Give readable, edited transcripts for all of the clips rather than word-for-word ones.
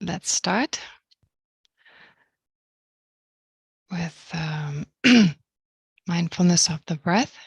Let's start with mindfulness of the breath.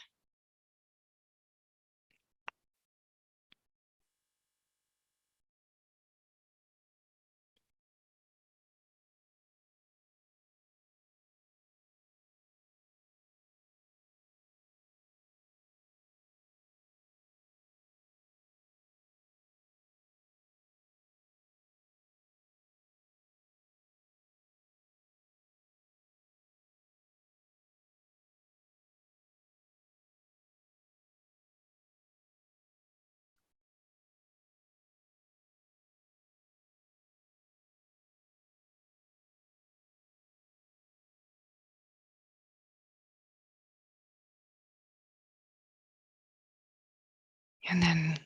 And then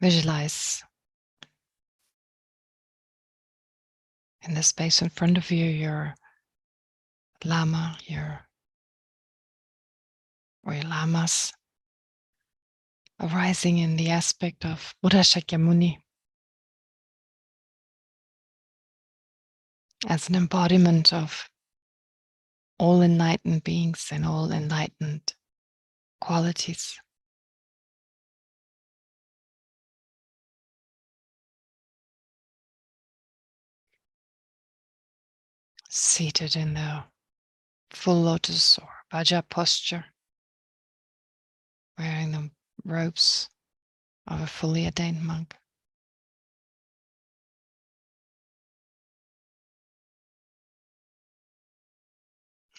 visualize in the space in front of you your lama, your lamas arising in the aspect of Buddha Shakyamuni as an embodiment of all enlightened beings and all enlightened qualities. Seated in the full lotus or Vajra posture, wearing the robes of a fully ordained monk.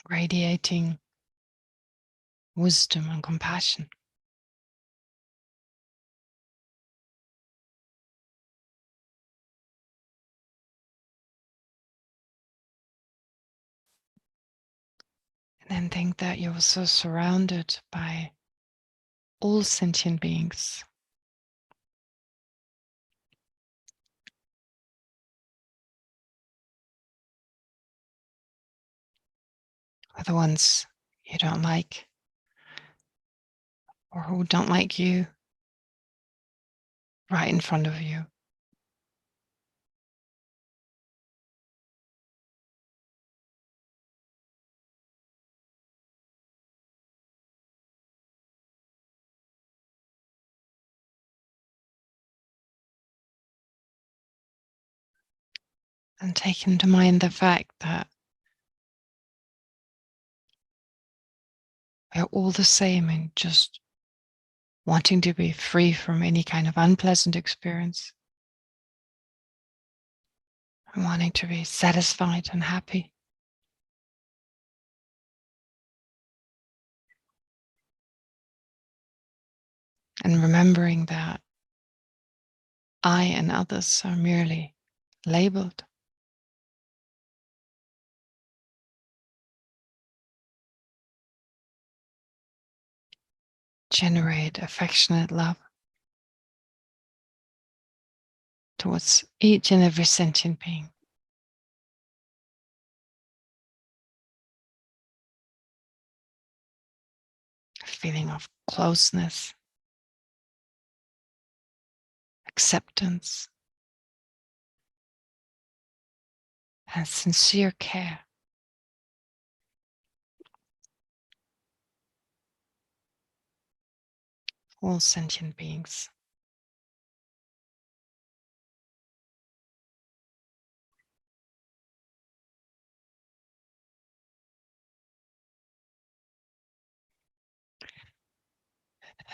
Radiating wisdom and compassion. And then think that you're also surrounded by all sentient beings. The ones you don't like or who don't like you, right in front of you. And take into mind the fact that we're all the same in just wanting to be free from any kind of unpleasant experience, and wanting to be satisfied and happy. And remembering that I and others are merely labeled. Generate affectionate love towards each and every sentient being. A feeling of closeness, acceptance, and sincere care. All sentient beings.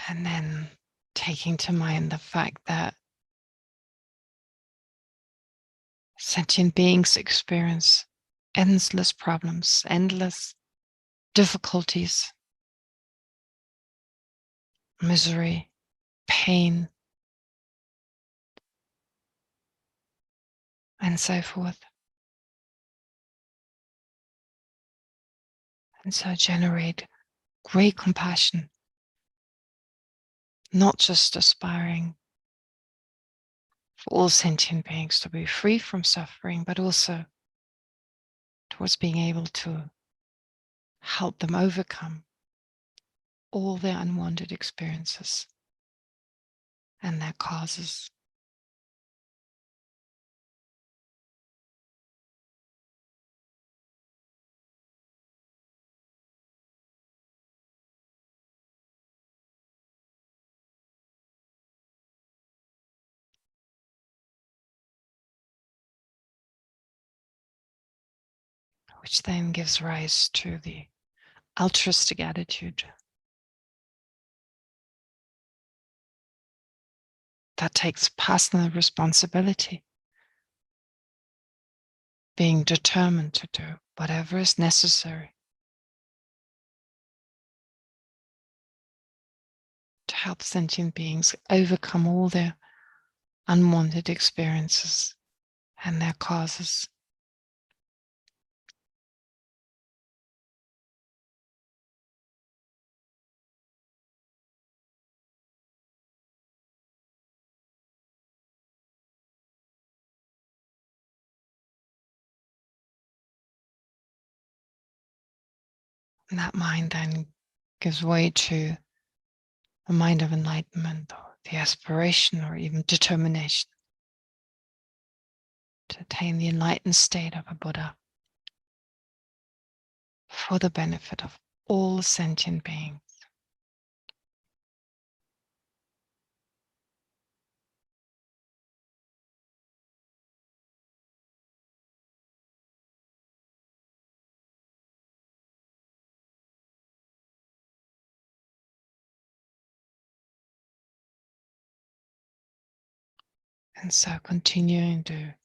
And then taking to mind the fact that sentient beings experience endless problems, endless difficulties, misery, pain, and so forth. And so generate great compassion, not just aspiring for all sentient beings to be free from suffering, but also towards being able to help them overcome all their unwanted experiences and their causes. which then gives rise to the altruistic attitude that takes personal responsibility, being determined to do whatever is necessary to help sentient beings overcome all their unwanted experiences and their causes. And that mind then gives way to a mind of enlightenment, or the aspiration, or even determination to attain the enlightened state of a Buddha for the benefit of all sentient beings. And so continuing to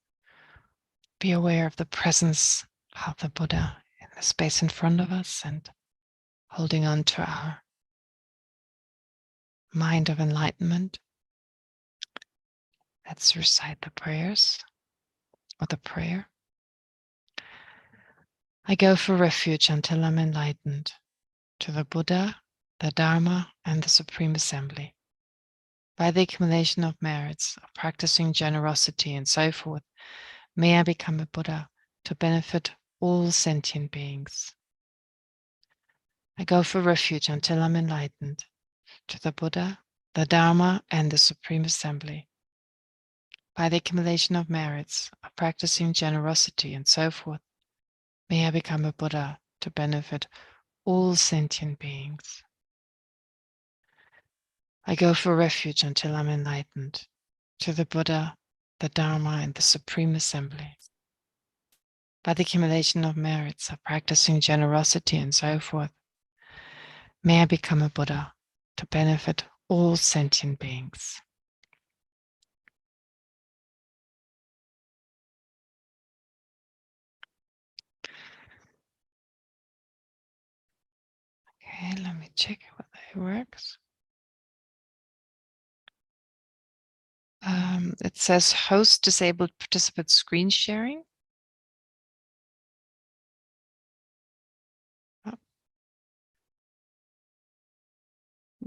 be aware of the presence of the Buddha in the space in front of us, and holding on to our mind of enlightenment. Let's recite the prayers, or the prayer. I go for refuge until I'm enlightened, to the Buddha, the Dharma, and the Supreme Assembly. By the accumulation of merits, of practicing generosity and so forth, may I become a Buddha to benefit all sentient beings. I go for refuge until I'm enlightened, to the Buddha, the Dharma, and the Supreme Assembly. By the accumulation of merits, of practicing generosity and so forth, may I become a Buddha to benefit all sentient beings. I go for refuge until I'm enlightened, to the Buddha, the Dharma, and the Supreme Assembly. By the accumulation of merits, of practicing generosity and so forth, may I become a Buddha to benefit all sentient beings. Okay, let me check whether it works. It says host disabled participant screen sharing. Oh.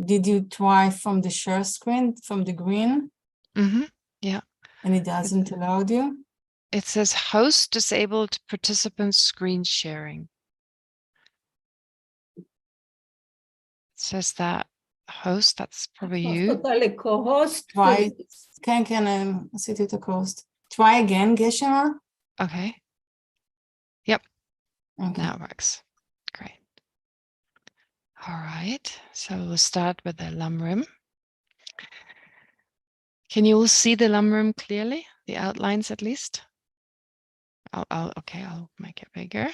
Did you try from the share screen, from the green? Mm-hmm. Yeah. And it doesn't allow you? It says host disabled participant screen sharing. It says that host, that's probably you. Try, can עשיתי את הקוסט. Try again, Geshe. Okay. Yep. Okay. That works. Great. All right. So we'll start with the Lamrim. Can you all see the Lamrim clearly? The outlines at least? Okay, I'll make it bigger.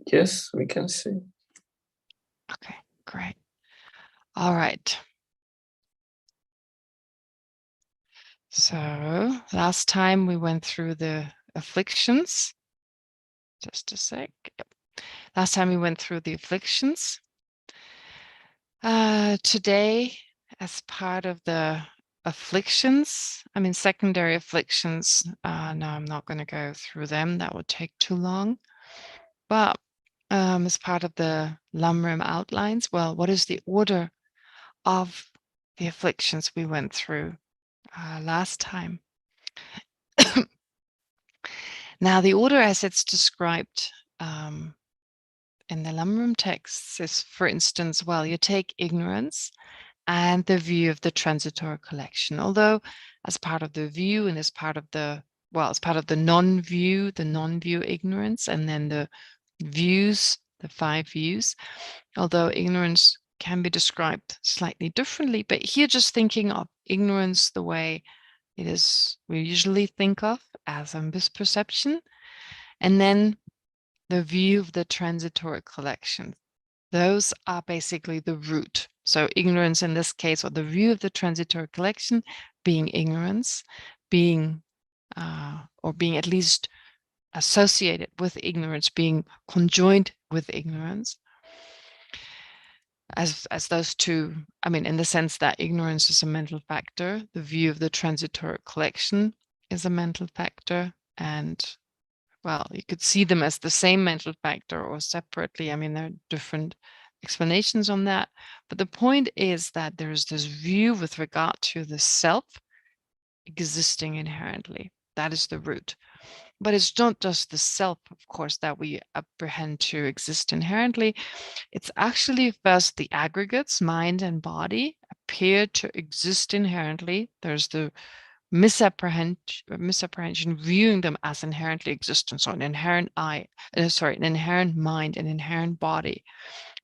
Yes, we can see. Okay, great. All right. So last time we went through the afflictions. Just a sec. Yep. Last time we went through the afflictions. Today, as part of the afflictions, secondary afflictions, no, I'm not going to go through them. That would take too long. But as part of the Lamrim outlines, well, what is the order of the afflictions we went through last time? Now, the order as it's described in the Lamrim texts is, for instance, well, you take ignorance and the view of the transitory collection. Although as part of the view and as part of the, well, as part of the non-view ignorance, and then the views, the 5 views, although ignorance can be described slightly differently, but here just thinking of ignorance the way it is we usually think of as a misperception. And then the view of the transitory collection. Those are basically the root. So ignorance in this case, or the view of the transitory collection being ignorance, being or being at least associated with ignorance, being conjoined with ignorance, as those two, I mean, in the sense that ignorance is a mental factor, the view of the transitory collection is a mental factor, and well, you could see them as the same mental factor or separately. I mean, there are different explanations on that, but the point is that there is this view with regard to the self existing inherently. That is the root. But it's not just the self, of course, that we apprehend to exist inherently. It's actually first the aggregates, mind and body, appear to exist inherently. There's the misapprehension, viewing them as inherently existent, so an inherent an inherent mind, an inherent body.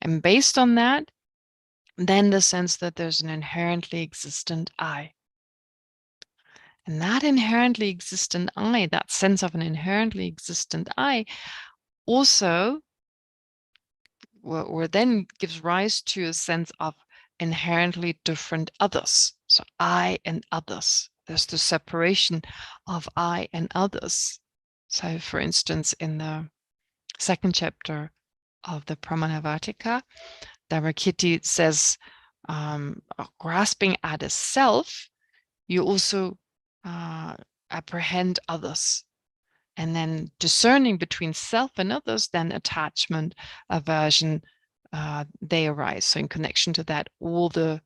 And based on that, then the sense that there's an inherently existent I. And that inherently existent I, that sense of an inherently existent I, also or then gives rise to a sense of inherently different others. So I and others. There's the separation of I and others. So, for instance, in the second chapter of the Pramanavartika, Dharmakirti says, grasping at a self, you also apprehend others. And then discerning between self and others, then attachment, aversion, they arise. So in connection to that, all the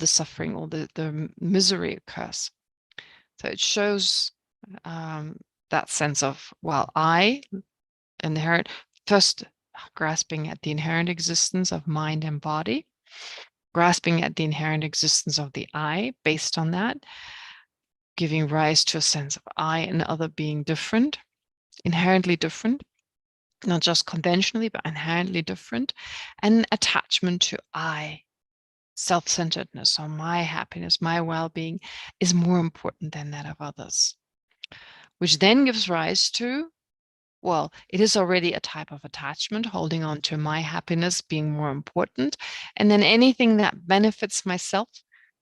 suffering, all the misery occurs. So it shows that sense of, well, I inherent, first grasping at the inherent existence of mind and body, grasping at the inherent existence of the I based on that, giving rise to a sense of I and other being different, inherently different, not just conventionally, but inherently different, and attachment to I, self-centeredness, or my happiness, my well-being is more important than that of others, which then gives rise to, well, it is already a type of attachment, holding on to my happiness being more important. And then anything that benefits myself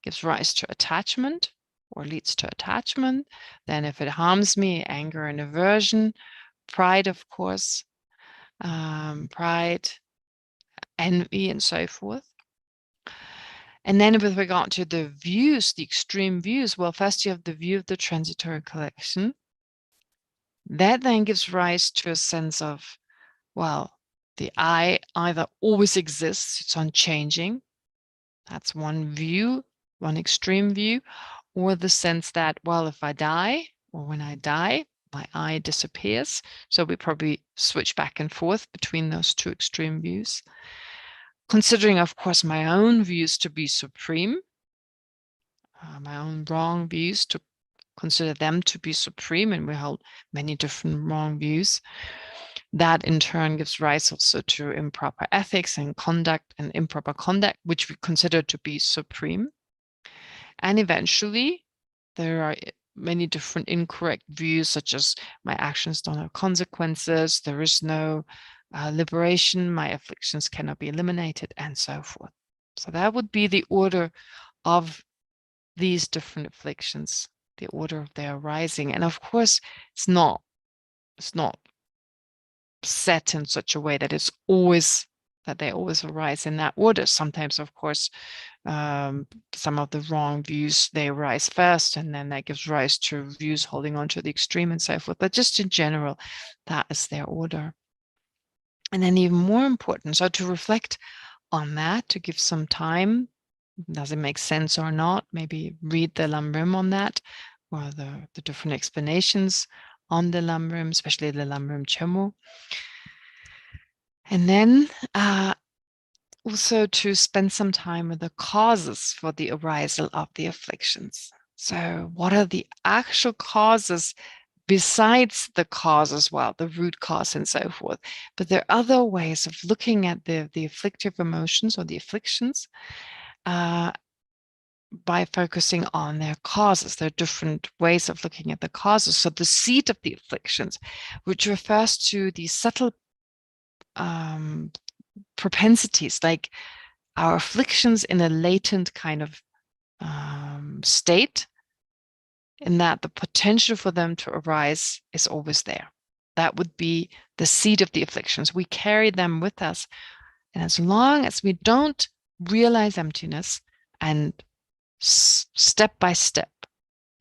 gives rise to attachment or leads to attachment. Then if it harms me, anger and aversion, pride, of course, pride, envy, and so forth. And then with regard to the views, the extreme views, well, first you have the view of the transitory collection. That then gives rise to a sense of, well, the I either always exists, it's unchanging. That's one view, one extreme view, or the sense that, well, if I die, or when I die, my I disappears. So we probably switch back and forth between those two extreme views. Considering, of course, my own views to be supreme, my own wrong views, to consider them to be supreme, and we hold many different wrong views. That in turn gives rise also to improper ethics and conduct, and improper conduct, which we consider to be supreme. And eventually, there are many different incorrect views, such as my actions don't have consequences, there is no liberation, my afflictions cannot be eliminated, and so forth. So that would be the order of these different afflictions, the order of their arising. And of course, it's not set in such a way that it's always that they always arise in that order. Sometimes, of course, some of the wrong views, they arise first, and then that gives rise to views holding on to the extreme and so forth. But just in general, that is their order. And then even more important, so to reflect on that, to give some time, does it make sense or not? Maybe read the Lamrim on that, or the different explanations on the Lamrim, especially the Lamrim Chemo. And then also to spend some time with the causes for the arisal of the afflictions. So what are the actual causes besides the cause as well, the root cause and so forth? But there are other ways of looking at the afflictive emotions or the afflictions by focusing on their causes. There are different ways of looking at the causes. So the seed of the afflictions, which refers to the subtle propensities, like our afflictions in a latent kind of state, in that the potential for them to arise is always there. That would be the seed of the afflictions. We carry them with us. And as long as we don't realize emptiness and step by step,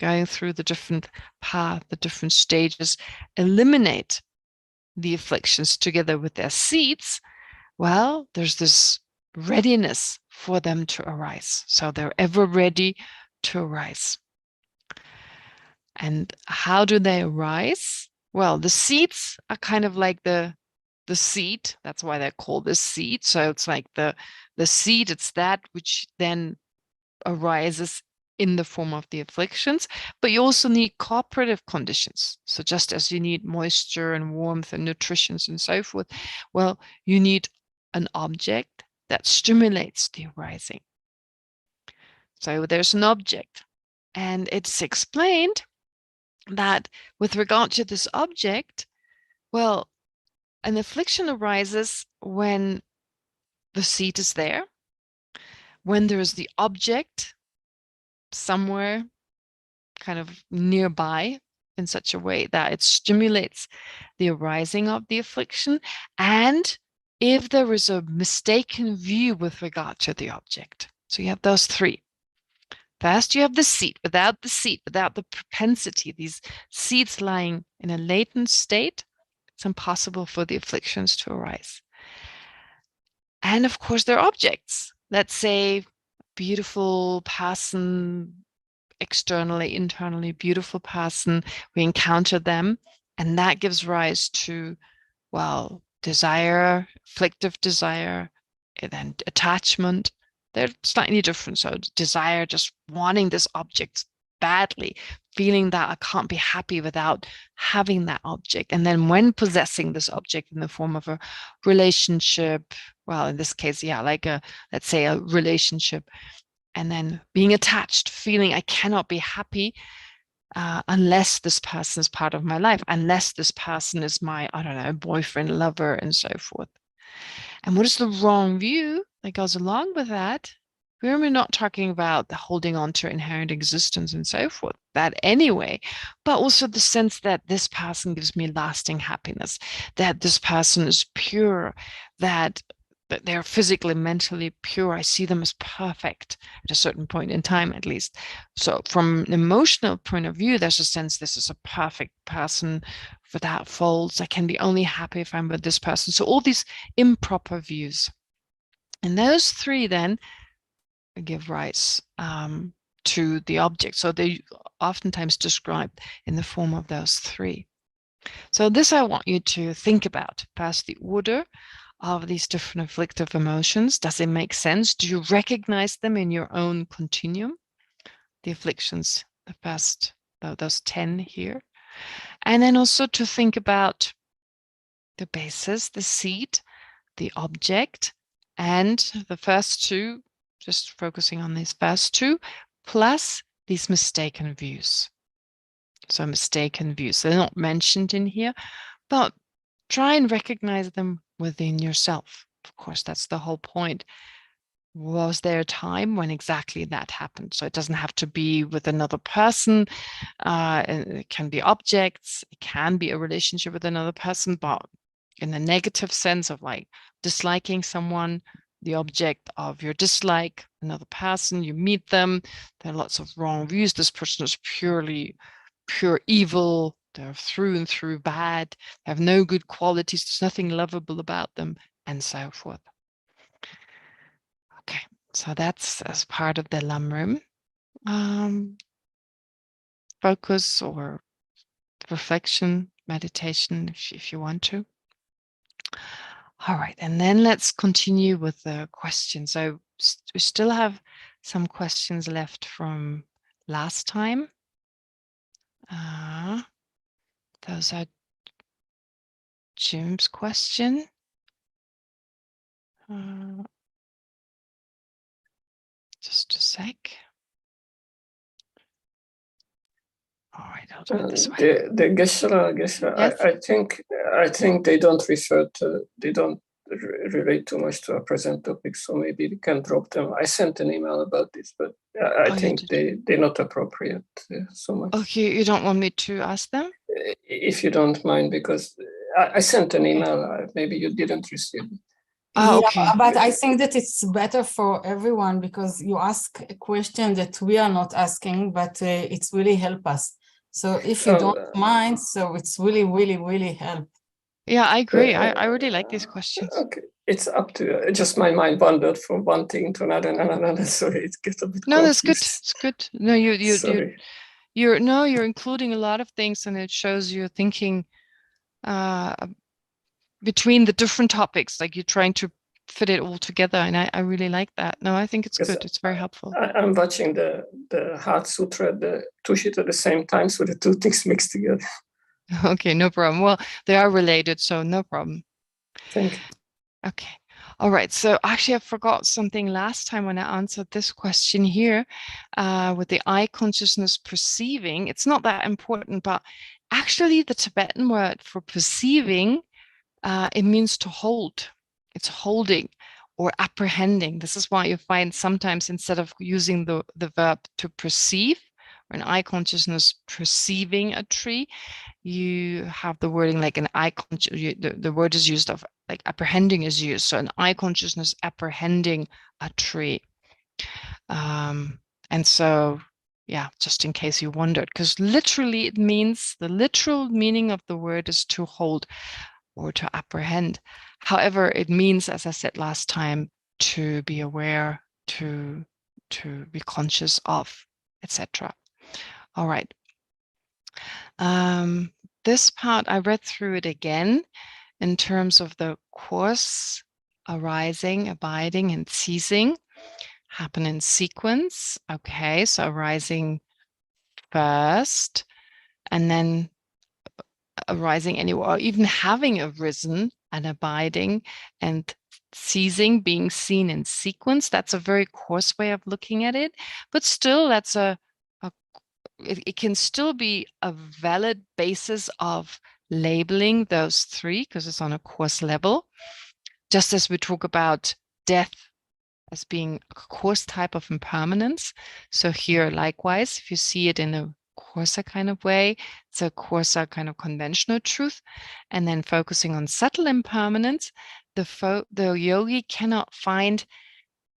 going through the different path, the different stages, eliminate the afflictions together with their seeds, well, there's this readiness for them to arise. So they're ever ready to arise. And how do they arise? Well, the seeds are kind of like the seed. That's why they're called the seed. So it's like the seed, it's that which then arises in the form of the afflictions, but you also need cooperative conditions. So just as you need moisture and warmth and nutrition and so forth, well, you need an object that stimulates the arising. So there's an object, and it's explained that with regard to this object, well, an affliction arises when the seed is there, when there is the object somewhere kind of nearby in such a way that it stimulates the arising of the affliction, and if there is a mistaken view with regard to the object. So you have those three. First, you have the seed. Without the seed, without the propensity, these seeds lying in a latent state, it's impossible for the afflictions to arise. And of course, they're objects. Let's say beautiful person, externally, internally beautiful person, we encounter them, and that gives rise to, well, desire, afflictive desire, and then attachment. They're slightly different. So desire, just wanting this object badly, feeling that I can't be happy without having that object. And then when possessing this object in the form of a relationship, well, in this case, yeah, like let's say a relationship, and then being attached, feeling I cannot be happy unless this person is part of my life, unless this person is my, I don't know, boyfriend, lover, and so forth. And what is the wrong view that goes along with that? We're not talking about the holding on to inherent existence and so forth, that anyway, but also the sense that this person gives me lasting happiness, that this person is pure, that they're physically, mentally pure. I see them as perfect at a certain point in time, at least. So from an emotional point of view, there's a sense this is a perfect person without faults. I can be only happy if I'm with this person. So all these improper views. And those three then give rise to the object. So they oftentimes described in the form of those three. So this I want you to think about. First, the order of these different afflictive emotions. Does it make sense? Do you recognize them in your own continuum? The afflictions, the first, those 10 here. And then also to think about the basis, the seed, the object, and the first two, just focusing on these first two, plus these mistaken views. So mistaken views, they're not mentioned in here, but try and recognize them within yourself. Of course, that's the whole point. Was there a time when exactly that happened? So it doesn't have to be with another person. It can be objects. It can be a relationship with another person, but in the negative sense of like disliking someone, the object of your dislike, another person, you meet them, there are lots of wrong views. This person is pure evil. They're through and through bad. They have no good qualities. There's nothing lovable about them, and so forth. Okay, so that's as part of the Lamrim focus or reflection, meditation, if you want to. All right, and then let's continue with the questions. So we still have some questions left from last time. Those are Jim's question. Just a sec. All right, I'll do it this way. The Geshe, Yes. I think they don't relate too much to our present topic, so maybe we can drop them. I sent an email about this, but I think they're not appropriate so much. Okay, you don't want me to ask them? If you don't mind, because I sent an email, maybe you didn't receive it. Oh, okay. Yeah, but I think that it's better for everyone because you ask a question that we are not asking, but it's really help us. So if you don't mind, so it's really, really, really help. Yeah, I agree. I really like these questions. Okay, it's up to you. Just my mind wandered from one thing to another and another, so it gets a bit confused. No, that's good. It's good. No, you're including a lot of things, and it shows you're thinking between the different topics, like you're trying to fit it all together, and I really like that. No, I think it's good. It's very helpful. I'm watching the Heart Sutra, the Tushita at the same time, so the two things mixed together. Okay, no problem. Well, they are related, so no problem. Thank you. Okay. All right. So actually, I forgot something last time when I answered this question here with the eye consciousness perceiving. It's not that important, but actually the Tibetan word for perceiving, it means to hold. It's holding or apprehending. This is why you find sometimes instead of using the verb to perceive, or an eye consciousness perceiving a tree, you have the wording like an eye the word is used of like apprehending is used. So an eye consciousness apprehending a tree. And so, yeah, just in case you wondered, because literally it means, the literal meaning of the word is to hold or to apprehend. However, it means, as I said last time, to be aware, to be conscious of, etc. All right. This part, I read through it again in terms of the course, arising, abiding, and ceasing happen in sequence. Okay, so arising first, and then arising anywhere, or even having arisen and abiding and ceasing, being seen in sequence. That's a very coarse way of looking at it, but still that's it can still be a valid basis of labeling those three because it's on a coarse level. Just as we talk about death as being a coarse type of impermanence. So here, likewise, if you see it in a coarser kind of way, it's a coarser kind of conventional truth. And then focusing on subtle impermanence, the yogi cannot find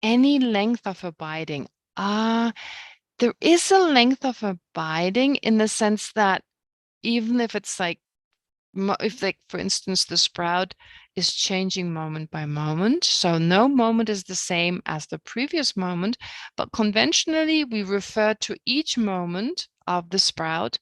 any length of abiding. There is a length of abiding in the sense that even if it's like, if like, for instance, the sprout is changing moment by moment, so no moment is the same as the previous moment, but conventionally we refer to each moment of the sprout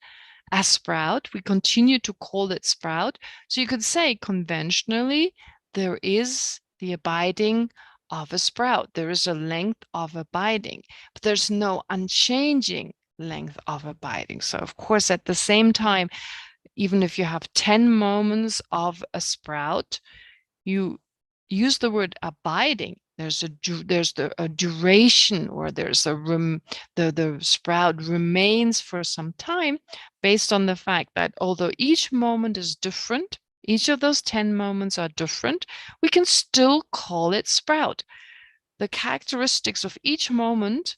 as sprout. We continue to call it sprout. So you could say conventionally there is the abiding of a sprout. There is a length of abiding, but there's no unchanging length of abiding. So of course, at the same time, even if you have 10 moments of a sprout, you use the word abiding. There's a duration, or there's the sprout remains for some time, based on the fact that although each moment is different, each of those 10 moments are different, we can still call it sprout. The characteristics of each moment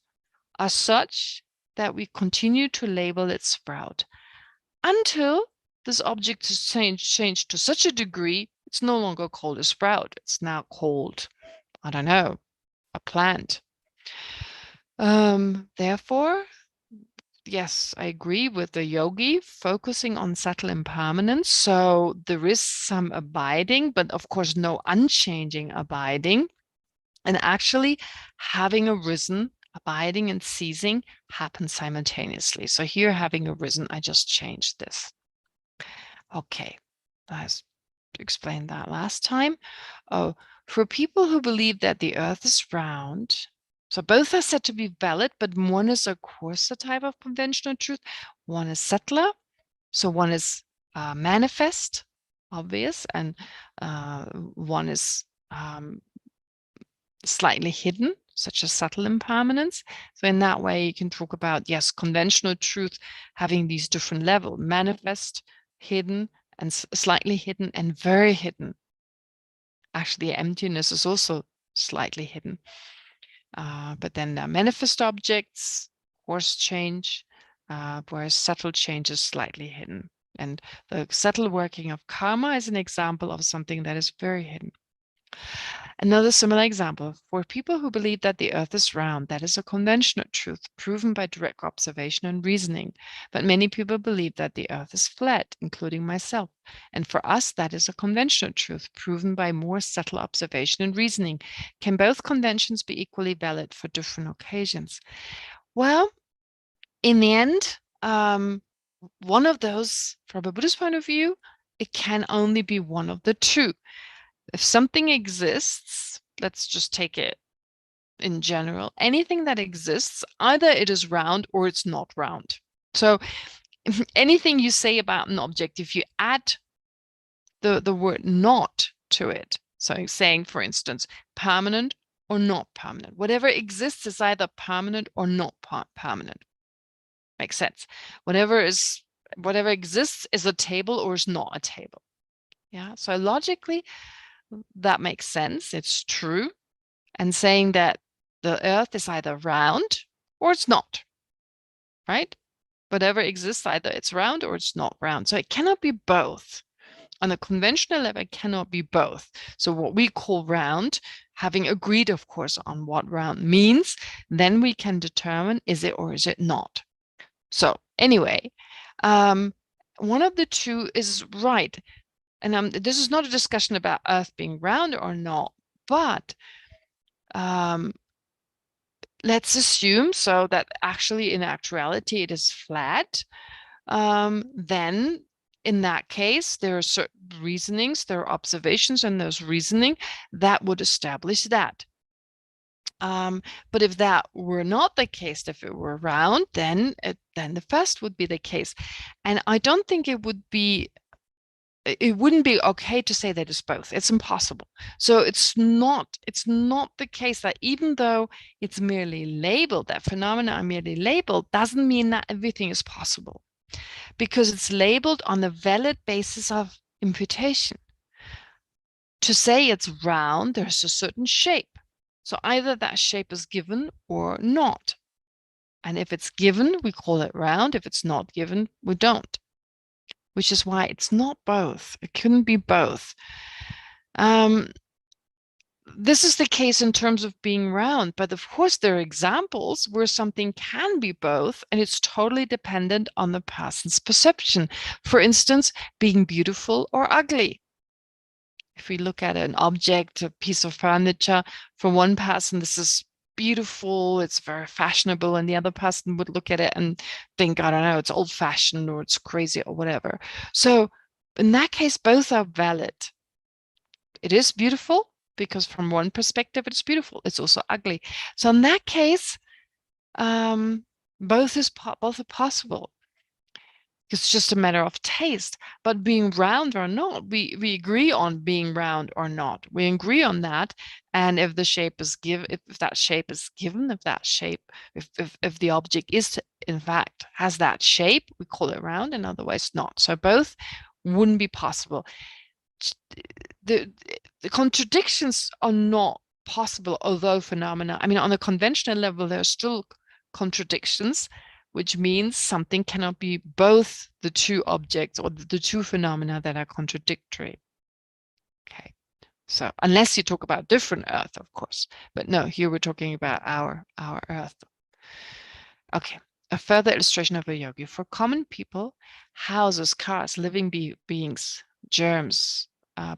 are such that we continue to label it sprout until this object has changed to such a degree, it's no longer called a sprout. It's now called, I don't know, a plant. Therefore, yes, I agree with the yogi focusing on subtle impermanence. So there is some abiding, but of course, no unchanging abiding. And actually, having arisen, abiding, and ceasing happen simultaneously. So here, having arisen, I just changed this. Okay, I explained that last time. Oh, for people who believe that the earth is round, so both are said to be valid, but one is a coarser type of conventional truth. One is subtler, so one is manifest, obvious, and one is slightly hidden, such as subtle impermanence. So in that way, you can talk about, yes, conventional truth having these different levels, manifest, hidden, and slightly hidden, and very hidden. Actually, emptiness is also slightly hidden. But then there are manifest objects, coarse change, whereas subtle change is slightly hidden. And the subtle working of karma is an example of something that is very hidden. Another similar example, for people who believe that the earth is round, that is a conventional truth proven by direct observation and reasoning. But many people believe that the earth is flat, including myself. And for us, that is a conventional truth proven by more subtle observation and reasoning. Can both conventions be equally valid for different occasions? Well, in the end, one of those, from a Buddhist point of view, it can only be one of the two. If something exists, let's just take it in general, anything that exists, either it is round or it's not round. So anything you say about an object, if you add the word not to it, so saying, for instance, permanent or not permanent, whatever exists is either permanent or not permanent. Makes sense. Whatever exists is a table or is not a table. Yeah. So logically, that makes sense. It's true. And saying that the earth is either round or it's not, right? Whatever exists, either it's round or it's not round. So it cannot be both. On a conventional level, it cannot be both. So what we call round, having agreed, of course, on what round means, then we can determine, is it or is it not? So anyway, one of the two is right. And this is not a discussion about Earth being round or not, but let's assume so that actually in actuality it is flat. Then in that case, there are certain reasonings, there are observations and those reasoning that would establish that. But if that were not the case, if it were round, then the first would be the case. And I don't think it wouldn't be okay to say that it's both. It's impossible. So it's not the case that even though it's merely labeled, that phenomena are merely labeled, doesn't mean that everything is possible, because it's labeled on the valid basis of imputation. To say it's round, there's a certain shape. So either that shape is given or not. And if it's given, we call it round. If it's not given, we don't. Which is why it's not both. It couldn't be both. This is the case in terms of being round, but of course there are examples where something can be both, and it's totally dependent on the person's perception. For instance, being beautiful or ugly. If we look at an object, a piece of furniture, for one person, this is beautiful, it's very fashionable, and the other person would look at it and think, I don't know, it's old-fashioned or it's crazy or whatever. So in that case, both are valid. It is beautiful because from one perspective it's beautiful. It's also ugly. So in that case, both are possible. It's just a matter of taste. But being round or not, we agree on being round or not. We agree on that. And if the shape is given, if that shape is given, if the object is in fact has that shape, we call it round, and otherwise not. So both wouldn't be possible. The contradictions are not possible, although phenomena, I mean, on a conventional level, there are still contradictions, which means something cannot be both the two objects or the two phenomena that are contradictory. Okay, so unless you talk about different Earth, of course, but no, here we're talking about our Earth. Okay, a further illustration of a yogi. For common people, houses, cars, living beings, germs,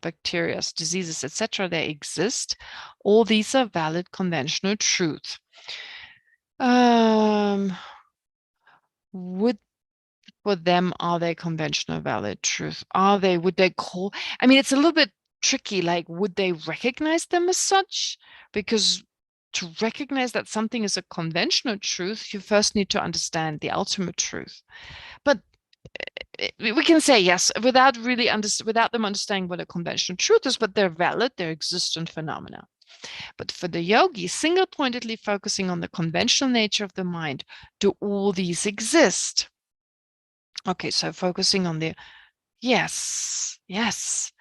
bacteria, diseases, etc., they exist. All these are valid conventional truth. For them, are they conventional valid truth? Would they call, I mean, it's a little bit tricky, like, would they recognize them as such? Because to recognize that something is a conventional truth, you first need to understand the ultimate truth. But we can say yes, without them understanding what a conventional truth is, but they're valid, they're existent phenomena. But for the yogi, single-pointedly focusing on the conventional nature of the mind, do all these exist? Okay, so focusing on the yes, yes.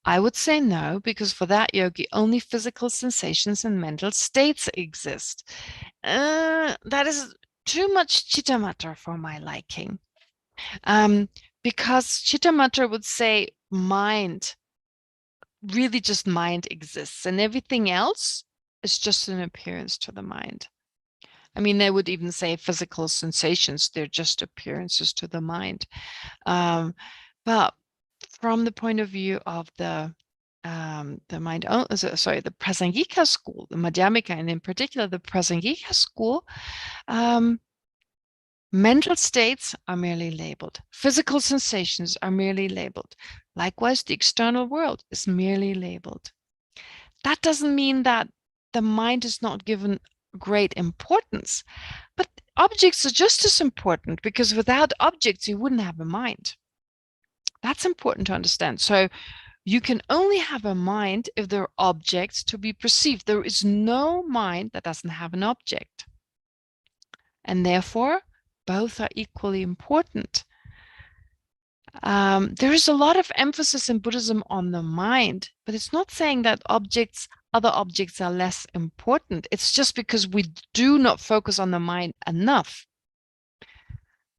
I would say no, because for that yogi, only physical sensations and mental states exist. That is too much chitta matra for my liking. Because chitta matra would say mind, really just mind exists, and everything else is just an appearance to the mind. I mean, they would even say physical sensations, they're just appearances to the mind. But from the point of view of the mind, sorry, the Prasangika school, the Madhyamika, and in particular the Prasangika school, mental states are merely labeled. Physical sensations are merely labeled. Likewise, the external world is merely labeled. That doesn't mean that the mind is not given great importance, but objects are just as important, because without objects, you wouldn't have a mind. That's important to understand. So you can only have a mind if there are objects to be perceived. There is no mind that doesn't have an object. And therefore, both are equally important. There is a lot of emphasis in Buddhism on the mind, but it's not saying that other objects are less important. It's just because we do not focus on the mind enough.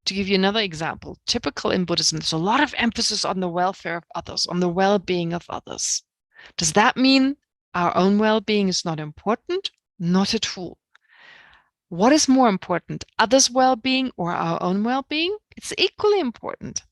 To give you another example, typical in Buddhism, there's a lot of emphasis on the welfare of others, on the well-being of others. Does that mean our own well-being is not important? Not at all. What is more important, others' well-being or our own well-being? It's equally important.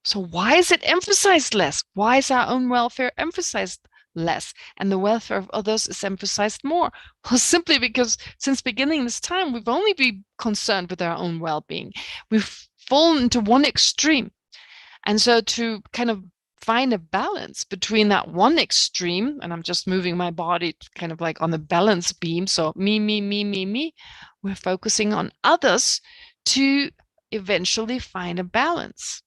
So why is it emphasized less? Why is our own welfare emphasized less and the welfare of others is emphasized more? Well, simply because since beginning this time, we've only been concerned with our own well-being. We've fallen into one extreme. And so to kind of find a balance between that one extreme, and I'm just moving my body kind of like on the balance beam, so me, we're focusing on others to eventually find a balance.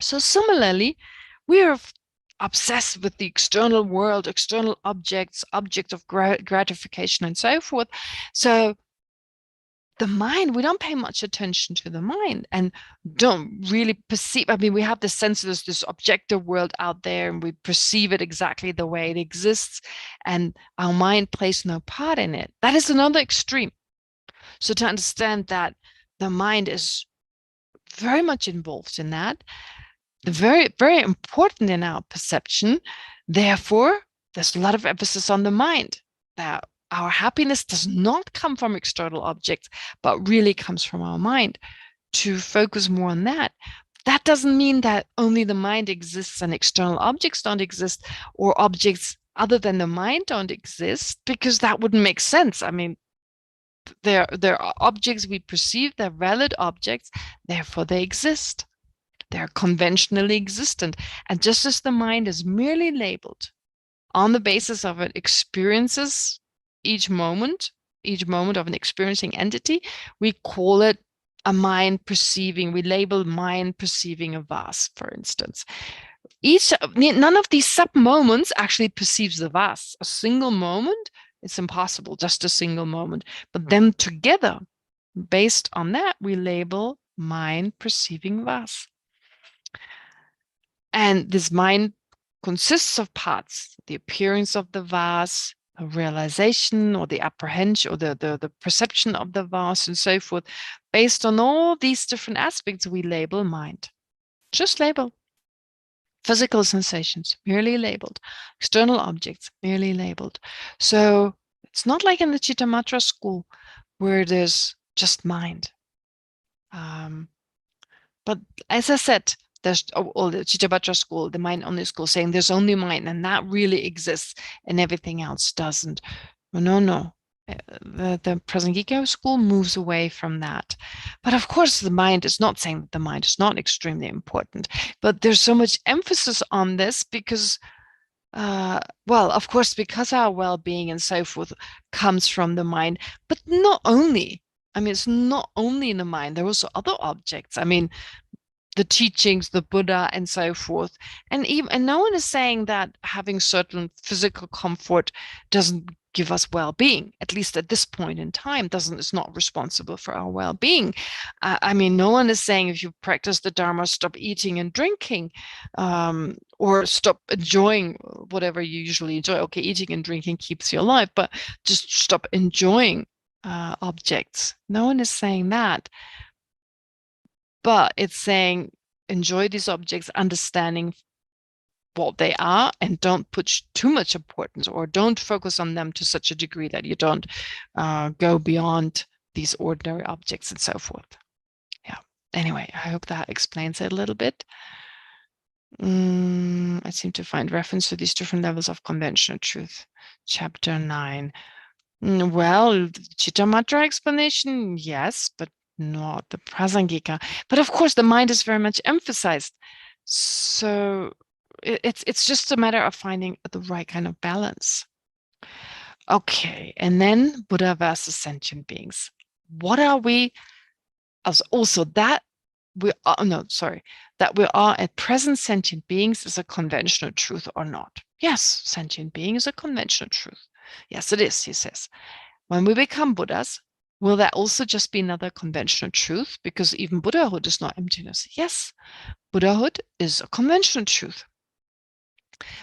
So similarly, we are obsessed with the external world, external objects, object of gratification, and so forth. So the mind, we don't pay much attention to the mind and don't really perceive. I mean, we have the sense there's this objective world out there and we perceive it exactly the way it exists, and our mind plays no part in it. That is another extreme. So to understand that the mind is very much involved in that, very, very important in our perception. Therefore, there's a lot of emphasis on the mind, that our happiness does not come from external objects, but really comes from our mind. To focus more on that. That doesn't mean that only the mind exists and external objects don't exist, or objects other than the mind don't exist, because that wouldn't make sense. I mean, there are objects we perceive, they're valid objects, therefore they exist. They're conventionally existent. And just as the mind is merely labeled on the basis of it experiences each moment of an experiencing entity, we call it a mind perceiving, we label mind perceiving a vase, for instance. None of these sub-moments actually perceives the vase. A single moment, it's impossible, just a single moment. But them together, based on that, we label mind perceiving vase. And this mind consists of parts: the appearance of the vase, a realization or the apprehension or the perception of the vase, and so forth. Based on all these different aspects, we label mind. Just label. Physical sensations, merely labeled. External objects, merely labeled. So it's not like in the Chittamatra school where there's just mind. But as I said, there's all the Chittabhatra school, the mind only school, saying there's only mind and that really exists and everything else doesn't. No. The Prasangika school moves away from that. But of course, the mind is not saying that the mind is not extremely important, but there's so much emphasis on this because, well, of course, because our well-being and so forth comes from the mind, but not only. I mean, it's not only in the mind, there are also other objects. I mean, the teachings, the Buddha, and so forth. And no one is saying that having certain physical comfort doesn't give us well-being, at least at this point in time. It's not responsible for our well-being. I mean, no one is saying if you practice the Dharma, stop eating and drinking, or stop enjoying whatever you usually enjoy. Okay, eating and drinking keeps you alive, but just stop enjoying objects. No one is saying that. But it's saying enjoy these objects, understanding what they are, and don't put too much importance, or don't focus on them to such a degree that you don't go beyond these ordinary objects and so forth. Yeah. Anyway, I hope that explains it a little bit. I seem to find reference to these different levels of conventional truth. Chapter 9. Well, Chittamatra explanation, yes, but not the Prasangika. But of course, the mind is very much emphasized. So it's just a matter of finding the right kind of balance. Okay, and then Buddha versus sentient beings. What are we? Also, that we are, no, sorry, that we are at present sentient beings is a conventional truth or not? Yes, sentient being is a conventional truth. Yes, it is, he says. When we become Buddhas, will that also just be another conventional truth? Because even Buddhahood is not emptiness. Yes, Buddhahood is a conventional truth.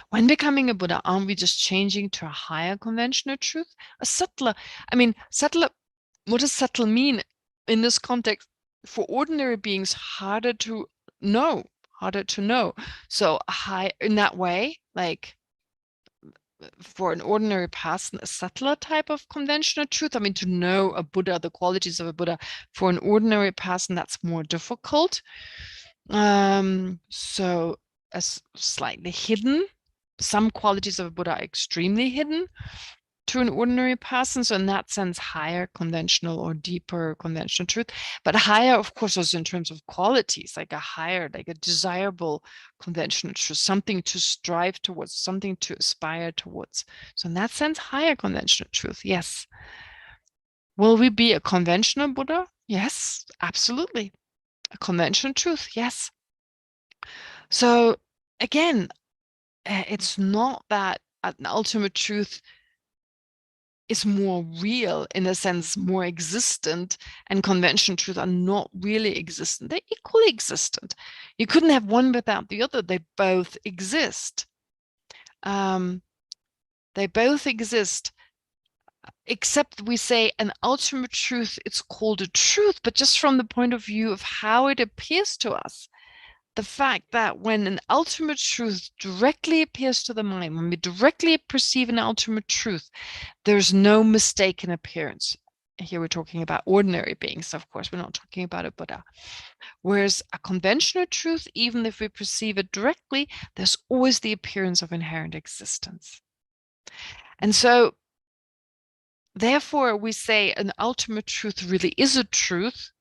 When becoming a Buddha, aren't we just changing to a higher conventional truth? A subtler, subtler, what does subtle mean in this context? For ordinary beings, harder to know. So high in that way, like for an ordinary person, a subtler type of conventional truth. To know a Buddha, the qualities of a Buddha, for an ordinary person, that's more difficult. So as slightly hidden. Some qualities of a Buddha are extremely hidden to an ordinary person. So in that sense, higher conventional or deeper conventional truth, but higher, of course, also in terms of qualities, like a desirable conventional truth, something to strive towards, something to aspire towards. So in that sense, higher conventional truth, yes. Will we be a conventional Buddha? Yes, absolutely. A conventional truth, yes. So again, it's not that an ultimate truth is more real, in a sense, more existent, and conventional truth are not really existent. They're equally existent. You couldn't have one without the other. They both exist. They both exist, except we say an ultimate truth, it's called a truth, but just from the point of view of how it appears to us. The fact that when an ultimate truth directly appears to the mind, when we directly perceive an ultimate truth, there's no mistaken appearance. Here we're talking about ordinary beings, of course, we're not talking about a Buddha. Whereas a conventional truth, even if we perceive it directly, there's always the appearance of inherent existence. And so, therefore, we say an ultimate truth really is a truth,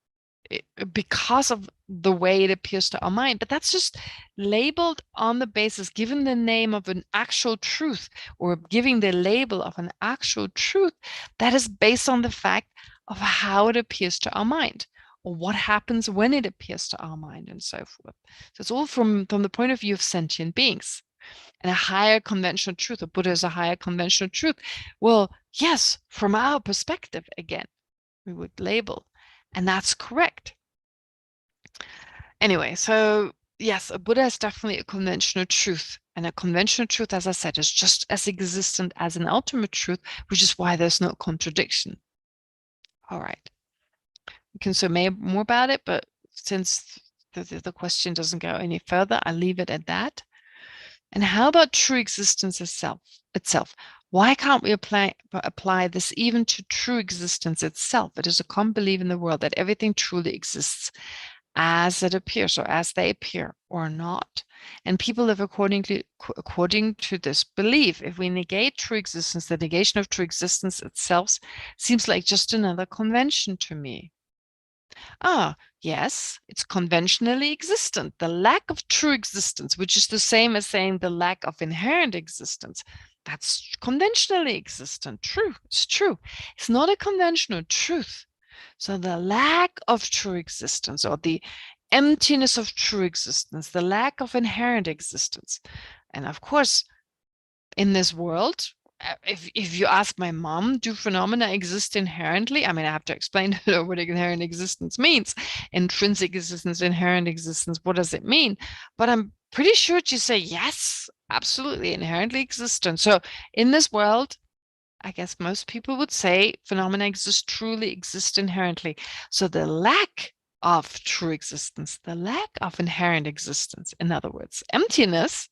because of the way it appears to our mind. But that's just labeled on the basis, given the name of an actual truth, or giving the label of an actual truth that is based on the fact of how it appears to our mind, or what happens when it appears to our mind, and so forth. So it's all from the point of view of sentient beings. And a higher conventional truth, a Buddha is a higher conventional truth. Well, yes, from our perspective, again, we would label. And that's correct. Anyway, so yes, a Buddha is definitely a conventional truth. And a conventional truth, as I said, is just as existent as an ultimate truth, which is why there's no contradiction. All right. We can say more about it, but since the question doesn't go any further, I'll leave it at that. And how about true existence itself? Why can't we apply this even to true existence itself? It is a common belief in the world that everything truly exists as it appears, or as they appear, or not. And people live according to this belief. If we negate true existence, the negation of true existence itself seems like just another convention to me. Yes, it's conventionally existent. The lack of true existence, which is the same as saying the lack of inherent existence, that's conventionally existent. True, it's true. It's not a conventional truth. So the lack of true existence, or the emptiness of true existence, the lack of inherent existence. And of course, in this world, if you ask my mom, do phenomena exist inherently? I mean, I have to explain to her what inherent existence means. Intrinsic existence, inherent existence, what does it mean? But I'm pretty sure she'd say, yes, absolutely, inherently existent. So in this world, I guess most people would say phenomena truly exist inherently. So the lack of true existence, the lack of inherent existence, in other words, emptiness,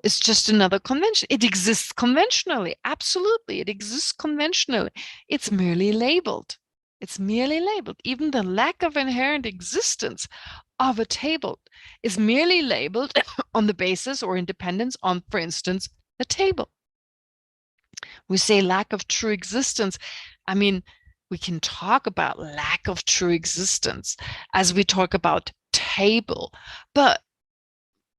it's just another convention. It exists conventionally. Absolutely. It exists conventionally. It's merely labeled. It's merely labeled. Even the lack of inherent existence of a table is merely labeled on the basis or independence on, for instance, a table. We say lack of true existence. I mean, we can talk about lack of true existence as we talk about table, but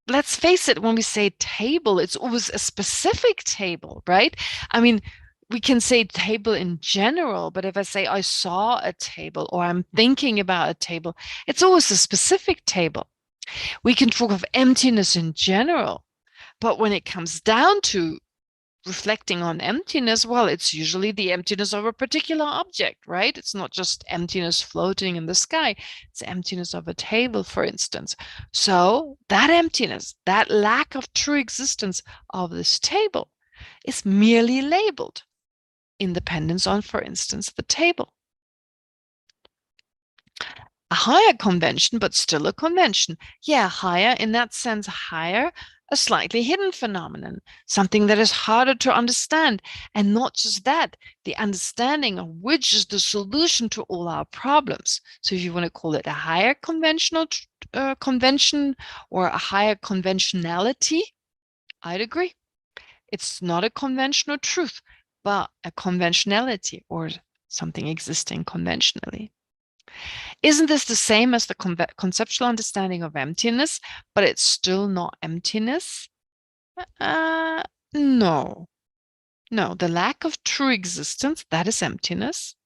let's face it, when we say table, it's always a specific table, right? I mean, we can say table in general, but if I say I saw a table or I'm thinking about a table, it's always a specific table. We can talk of emptiness in general, but when it comes down to reflecting on emptiness, well, it's usually the emptiness of a particular object, right? It's not just emptiness floating in the sky. It's emptiness of a table, for instance. So that emptiness, that lack of true existence of this table is merely labeled independence on, for instance, the table. A higher convention, but still a convention. Yeah, higher in that sense, higher, a slightly hidden phenomenon, something that is harder to understand. And not just that, the understanding of which is the solution to all our problems. So if you want to call it a higher conventional convention or a higher conventionality, I'd agree. It's not a conventional truth, but a conventionality or something existing conventionally. Isn't this the same as the conceptual understanding of emptiness, but it's still not emptiness? No. No, the lack of true existence, that is emptiness.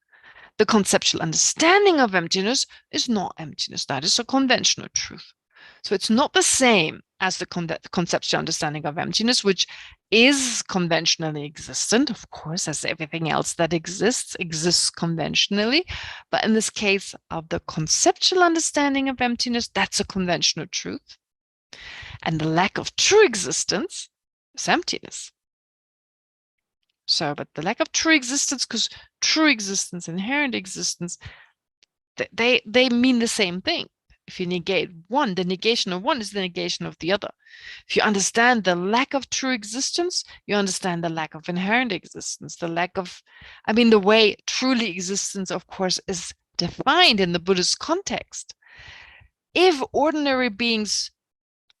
The conceptual understanding of emptiness is not emptiness. That is a conventional truth. So it's not the same as the conceptual understanding of emptiness, which is conventionally existent, of course, as everything else that exists conventionally. But in this case of the conceptual understanding of emptiness, that's a conventional truth. And the lack of true existence is emptiness. So, but the lack of true existence, because true existence, inherent existence, they mean the same thing. If you negate one, the negation of one is the negation of the other. If you understand the lack of true existence, you understand the lack of inherent existence, the lack of, I mean, the way truly existence, of course, is defined in the Buddhist context. If ordinary beings,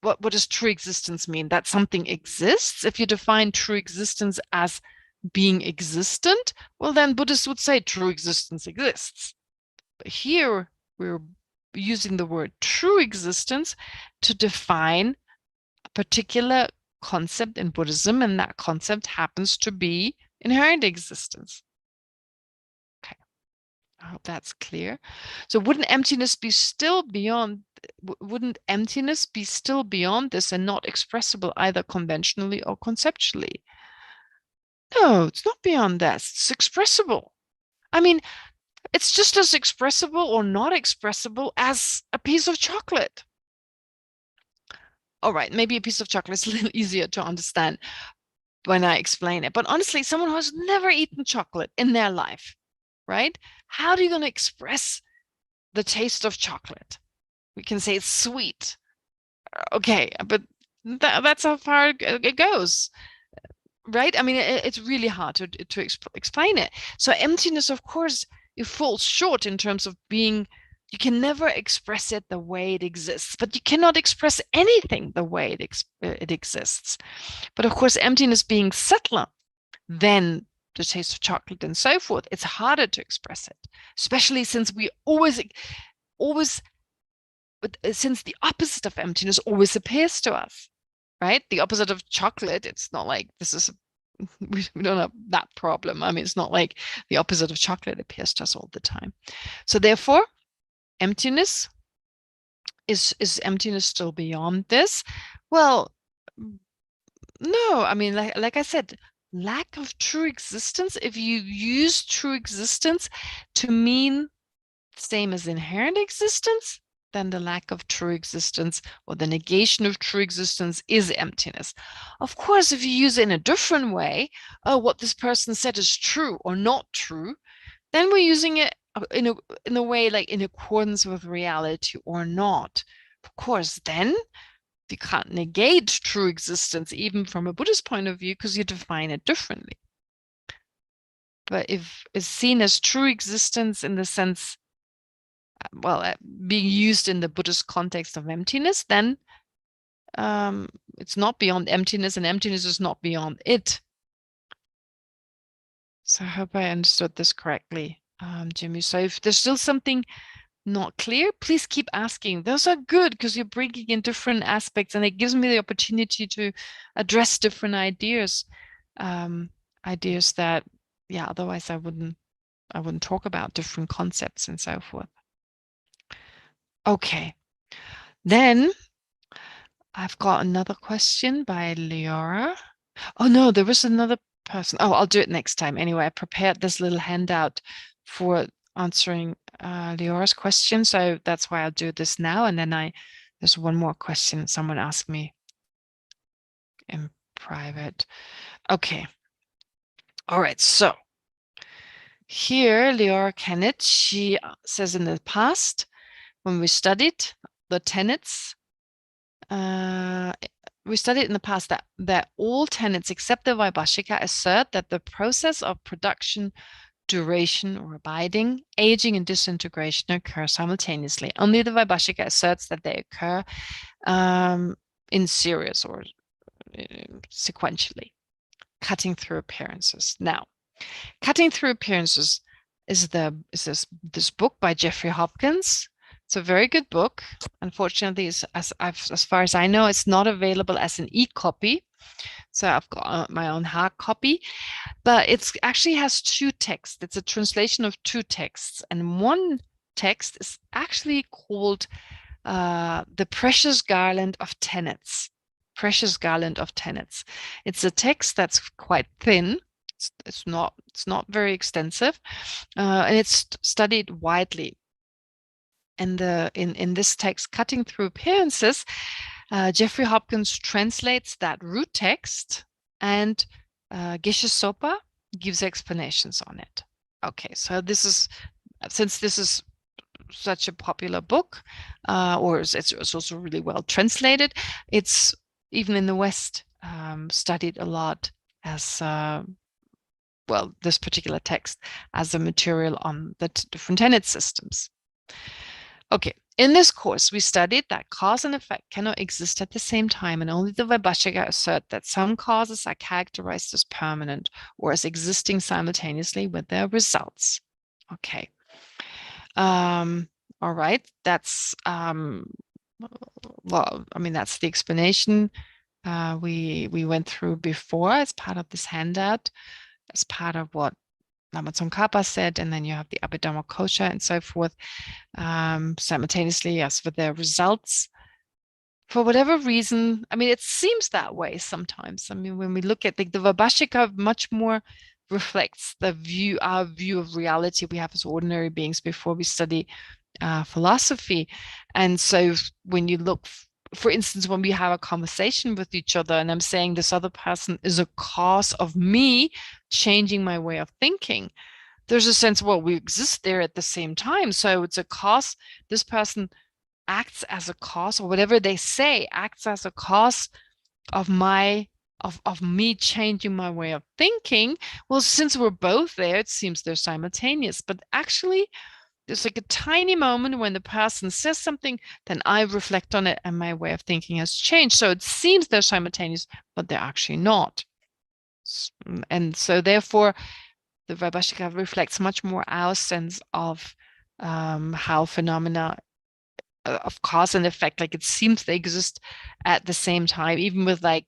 what does true existence mean? That something exists. If you define true existence as being existent, well, then Buddhists would say true existence exists. But here we're using the word true existence to define a particular concept in Buddhism, and that concept happens to be inherent existence. Okay, I hope that's clear. So wouldn't emptiness be still beyond this and not expressible either conventionally or conceptually? No, it's not beyond that. It's expressible. I mean, it's just as expressible or not expressible as a piece of chocolate. All right, maybe a piece of chocolate is a little easier to understand when I explain it. But honestly, someone who has never eaten chocolate in their life, right? How are you going to express the taste of chocolate? We can say it's sweet. Okay, but that's how far it goes. Right? I mean, it's really hard to explain it. So emptiness, of course, it falls short in terms of being, you can never express it the way it exists, but you cannot express anything the way it exists. But of course, emptiness being subtler than the taste of chocolate and so forth, it's harder to express it, especially since we since the opposite of emptiness always appears to us. Right? The opposite of chocolate, it's not like we don't have that problem. I mean, it's not like the opposite of chocolate appears to us all the time. So therefore, emptiness Is emptiness still beyond this? Well, no. I mean, like I said, lack of true existence, if you use true existence to mean same as inherent existence, then the lack of true existence or the negation of true existence is emptiness. Of course, if you use it in a different way, oh, what this person said is true or not true, then we're using it in a way like in accordance with reality or not. Of course, then you can't negate true existence, even from a Buddhist point of view, because you define it differently. But if it's seen as true existence in the sense, well, being used in the Buddhist context of emptiness, then it's not beyond emptiness, and emptiness is not beyond it. So I hope I understood this correctly, Jimmy. So if there's still something not clear, please keep asking. Those are good because you're bringing in different aspects, and it gives me the opportunity to address different ideas, ideas that, yeah, otherwise I wouldn't talk about different concepts and so forth. Okay, then I've got another question by Leora. Oh no, there was another person. Oh, I'll do it next time. Anyway, I prepared this little handout for answering Leora's question, so that's why I'll do this now. And then there's one more question someone asked me in private. Okay. All right. So here, Leora Kennett, she says in the past, when we studied the tenets, we studied in the past that all tenets except the Vaibhashika assert that the process of production, duration or abiding, aging and disintegration occur simultaneously. Only the Vaibhashika asserts that they occur in series or sequentially, cutting through appearances. Now, Cutting Through Appearances is this book by Jeffrey Hopkins. It's a very good book. Unfortunately, as far as I know, it's not available as an e-copy. So I've got my own hard copy, but it actually has two texts. It's a translation of two texts, and one text is actually called The Precious Garland of Tenets. Precious Garland of Tenets. It's a text that's quite thin. It's not very extensive, and it's studied widely. And in this text, Cutting Through Appearances, Jeffrey Hopkins translates that root text, and Geshe Sopa gives explanations on it. Okay, so since this is such a popular book, or it's also really well translated, it's even in the West studied a lot as well, this particular text as a material on the different tenet systems. Okay, in this course, we studied that cause and effect cannot exist at the same time, and only the Vaibhashika assert that some causes are characterized as permanent or as existing simultaneously with their results. Okay. All right, that's well, I mean, that's the explanation we went through before as part of this handout, as part of what Lama Tsongkhapa said, and then you have the Abhidhamma Kosha and so forth, simultaneously as for their results. For whatever reason, I mean, it seems that way sometimes. I mean, when we look at the Vaibhashika, much more reflects our view of reality we have as ordinary beings before we study philosophy. And so when you look, for instance, when we have a conversation with each other and I'm saying this other person is a cause of me changing my way of thinking, there's a sense, well, we exist there at the same time. So it's a cause. This person acts as a cause, or whatever they say acts as a cause of me changing my way of thinking. Well, since we're both there, it seems they're simultaneous. But actually, there's like a tiny moment when the person says something, then I reflect on it and my way of thinking has changed. So it seems they're simultaneous, but they're actually not. And so therefore, the Vaibhashika reflects much more our sense of how phenomena of cause and effect, like it seems they exist at the same time, even with like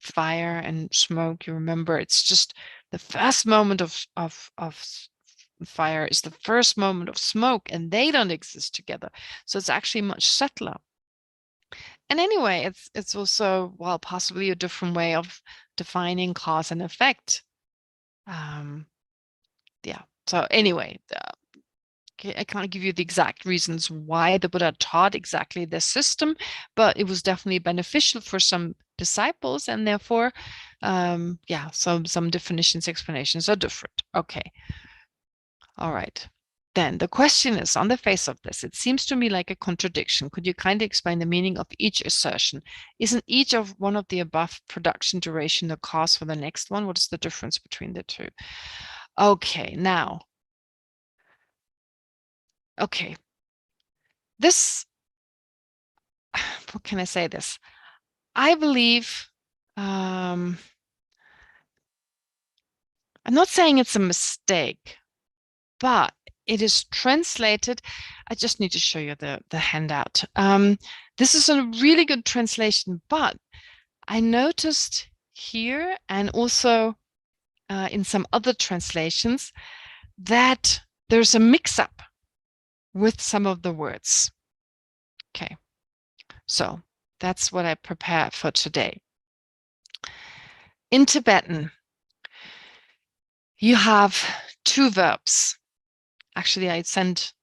fire and smoke. You remember, it's just the first moment of fire is the first moment of smoke, and they don't exist together. So it's actually much subtler. And anyway, it's also, well, possibly a different way of defining cause and effect. Yeah. So anyway, I can't give you the exact reasons why the Buddha taught exactly this system, but it was definitely beneficial for some disciples, and therefore, yeah, some definitions, explanations are different. Okay. All right. Then the question is, on the face of this, it seems to me like a contradiction. Could you kindly explain the meaning of each assertion? Isn't each of one of the above production duration the cause for the next one? What is the difference between the two? Okay, now. Okay. This, what can I say this? I believe, I'm not saying it's a mistake, but it is translated. I just need to show you the handout. This is a really good translation, but I noticed here and also in some other translations that there's a mix-up with some of the words. Okay, so that's what I prepared for today. In Tibetan, you have two verbs. Actually, I sent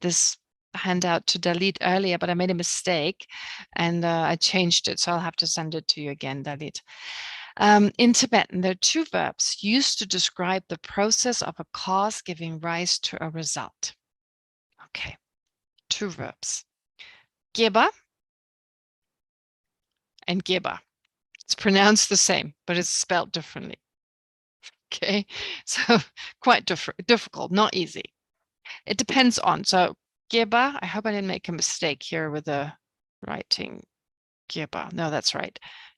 this handout to Dalit earlier, but I made a mistake and I changed it, so I'll have to send it to you again, Dalit. In Tibetan, there are two verbs used to describe the process of a cause giving rise to a result. Okay, two verbs. Geba and geba. It's pronounced the same, but it's spelled differently. Okay, so quite difficult, not easy. It depends on, so geba, I hope I didn't make a mistake here with the writing. Geba, no, that's right.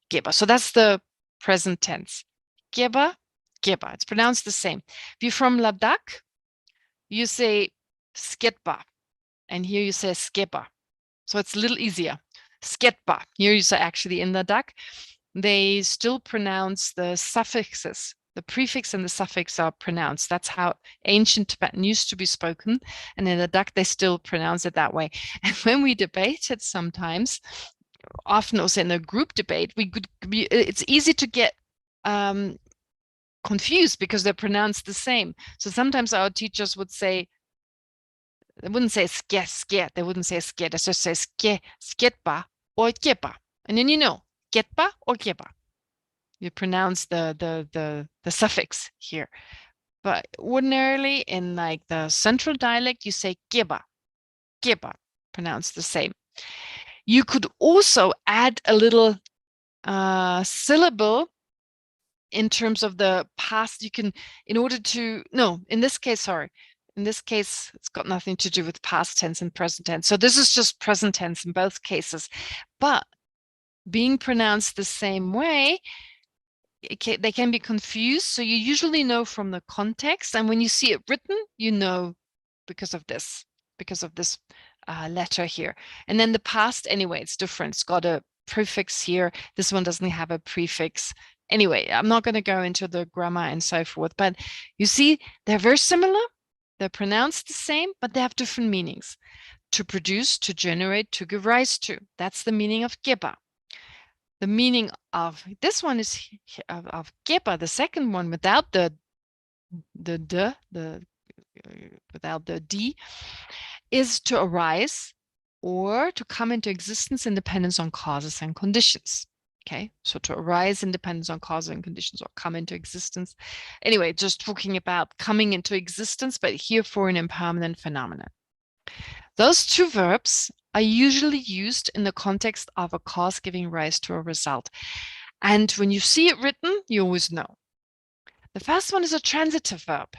Geba, so that's the present tense. Geba, geba, it's pronounced the same. If you're from Ladakh, you say sketba, and here you say skeba. So it's a little easier. Sketba, here you say actually in Ladakh, they still pronounce the suffixes. The prefix and the suffix are pronounced. That's how ancient Tibetan used to be spoken. And in Ladakh, they still pronounce it that way. And when we debate it sometimes, often also in a group debate, it's easy to get confused because they're pronounced the same. So sometimes our teachers would say, they wouldn't say ske, they wouldn't say ske, they just say sketba or geba. And then you know, getba or geba. You pronounce the suffix here. But ordinarily in like the central dialect, you say geba, pronounced the same. You could also add a little syllable in terms of the past. You can, in order to, no, in this case, sorry. In this case, it's got nothing to do with past tense and present tense. So this is just present tense in both cases. But being pronounced the same way, they can be confused. So you usually know from the context. And when you see it written, you know because of this letter here. And then the past, anyway, it's different. It's got a prefix here. This one doesn't have a prefix. Anyway, I'm not going to go into the grammar and so forth, but you see, they're very similar. They're pronounced the same, but they have different meanings. To produce, to generate, to give rise to. That's the meaning of geba. The meaning of this one is of geba, the second one without the without the d, is to arise or to come into existence in dependence on causes and conditions. Okay, so to arise in dependence on causes and conditions, or come into existence. Anyway, just talking about coming into existence, but here for an impermanent phenomenon. Those two verbs are usually used in the context of a cause giving rise to a result. And when you see it written, you always know. The first one is a transitive verb,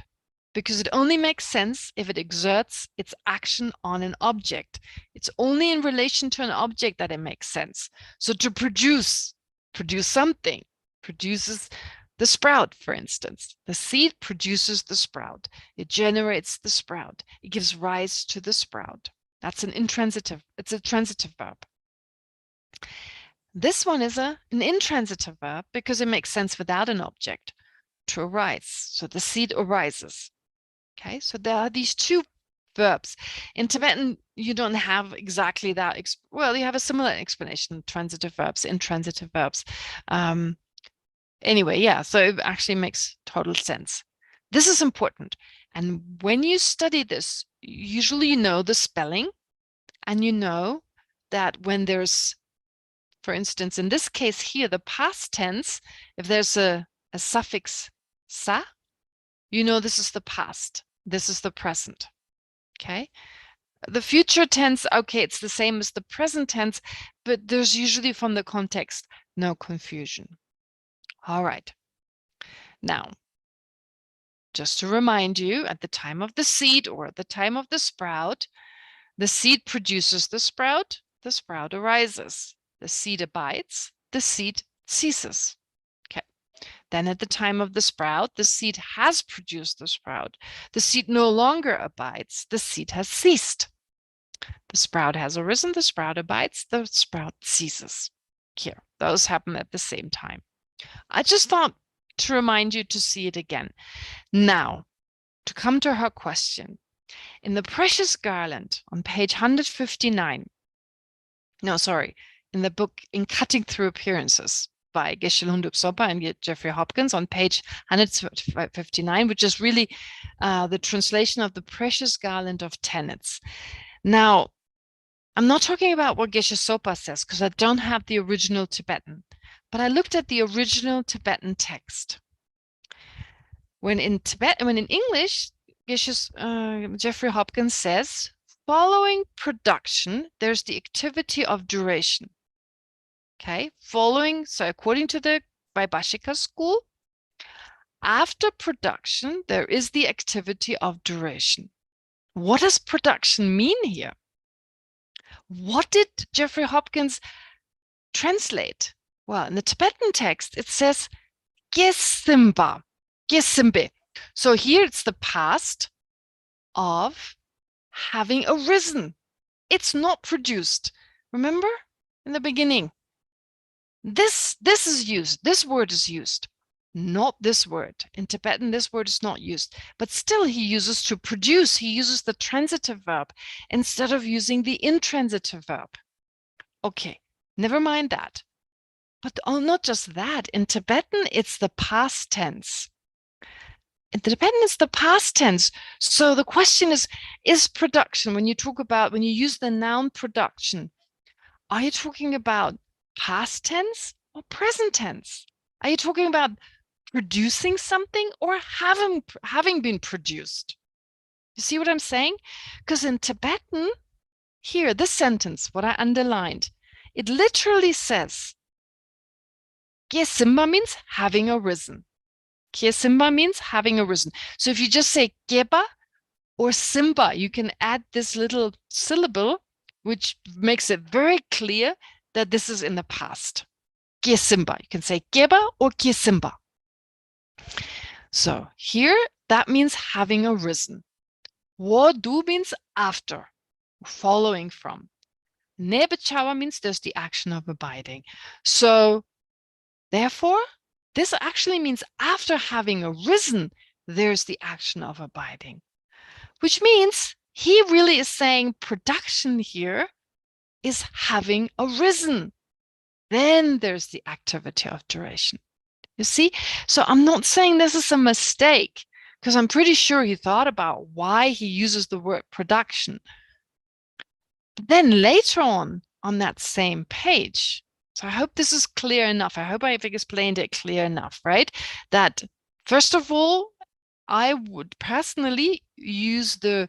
because it only makes sense if it exerts its action on an object. It's only in relation to an object that it makes sense. So to produce something, produces the sprout, for instance. The seed produces the sprout. It generates the sprout. It gives rise to the sprout. That's it's a transitive verb. This one is an intransitive verb because it makes sense without an object. To arise. So the seed arises. Okay, so there are these two verbs. In Tibetan, you don't have exactly that. Well, you have a similar explanation, transitive verbs, intransitive verbs. Anyway, yeah, so it actually makes total sense. This is important. And when you study this, usually you know the spelling, and you know that when there's, for instance, in this case here, the past tense, if there's a suffix sa, you know this is the past, this is the present, okay? The future tense, okay, it's the same as the present tense, but there's usually from the context no confusion. All right. Now, just to remind you, at the time of the seed or at the time of the sprout, the seed produces the sprout arises. The seed abides, the seed ceases. Okay. Then at the time of the sprout, the seed has produced the sprout. The seed no longer abides, the seed has ceased. The sprout has arisen, the sprout abides, the sprout ceases. Here, those happen at the same time. I just thought to remind you to see it again. Now, to come to her question. In the Precious Garland on page 159, no, sorry, in the book In Cutting Through Appearances by Geshe and Jeffrey Hopkins on page 159, which is really the translation of the Precious Garland of Tenets. Now, I'm not talking about what Geshe Sopa says because I don't have the original Tibetan, but I looked at the original Tibetan text. When in English, Jeffrey Hopkins says, following production, there's the activity of duration. Okay, following, so according to the Vaibhashika school, after production, there is the activity of duration. What does production mean here? What did Jeffrey Hopkins translate? Well, in the Tibetan text, it says Gesimba, Gesimbe. So here it's the past of having arisen. It's not produced. Remember in the beginning? This is used. This word is used. Not this word. In Tibetan, this word is not used. But still he uses to produce. He uses the transitive verb instead of using the intransitive verb. Okay, never mind that. But not just that. In Tibetan, it's the past tense. In Tibetan, it's the past tense. So the question is production, when you use the noun production, are you talking about past tense or present tense? Are you talking about producing something or having been produced? You see what I'm saying? Because in Tibetan, here, this sentence, what I underlined, it literally says, Gesimba means having arisen. Gesimba means having arisen. So if you just say Geba or Simba, you can add this little syllable, which makes it very clear that this is in the past. Gesimba. You can say Geba or Gesimba. So here, that means having arisen. Wodu means after, following from. Nebechawa means there's the action of abiding. So therefore, this actually means after having arisen, there's the action of abiding, which means he really is saying production here is having arisen. Then there's the activity of duration. You see? So I'm not saying this is a mistake, because I'm pretty sure he thought about why he uses the word production. But then later on that same page, so I hope this is clear enough. I hope I've explained it clear enough, right? That first of all, I would personally use the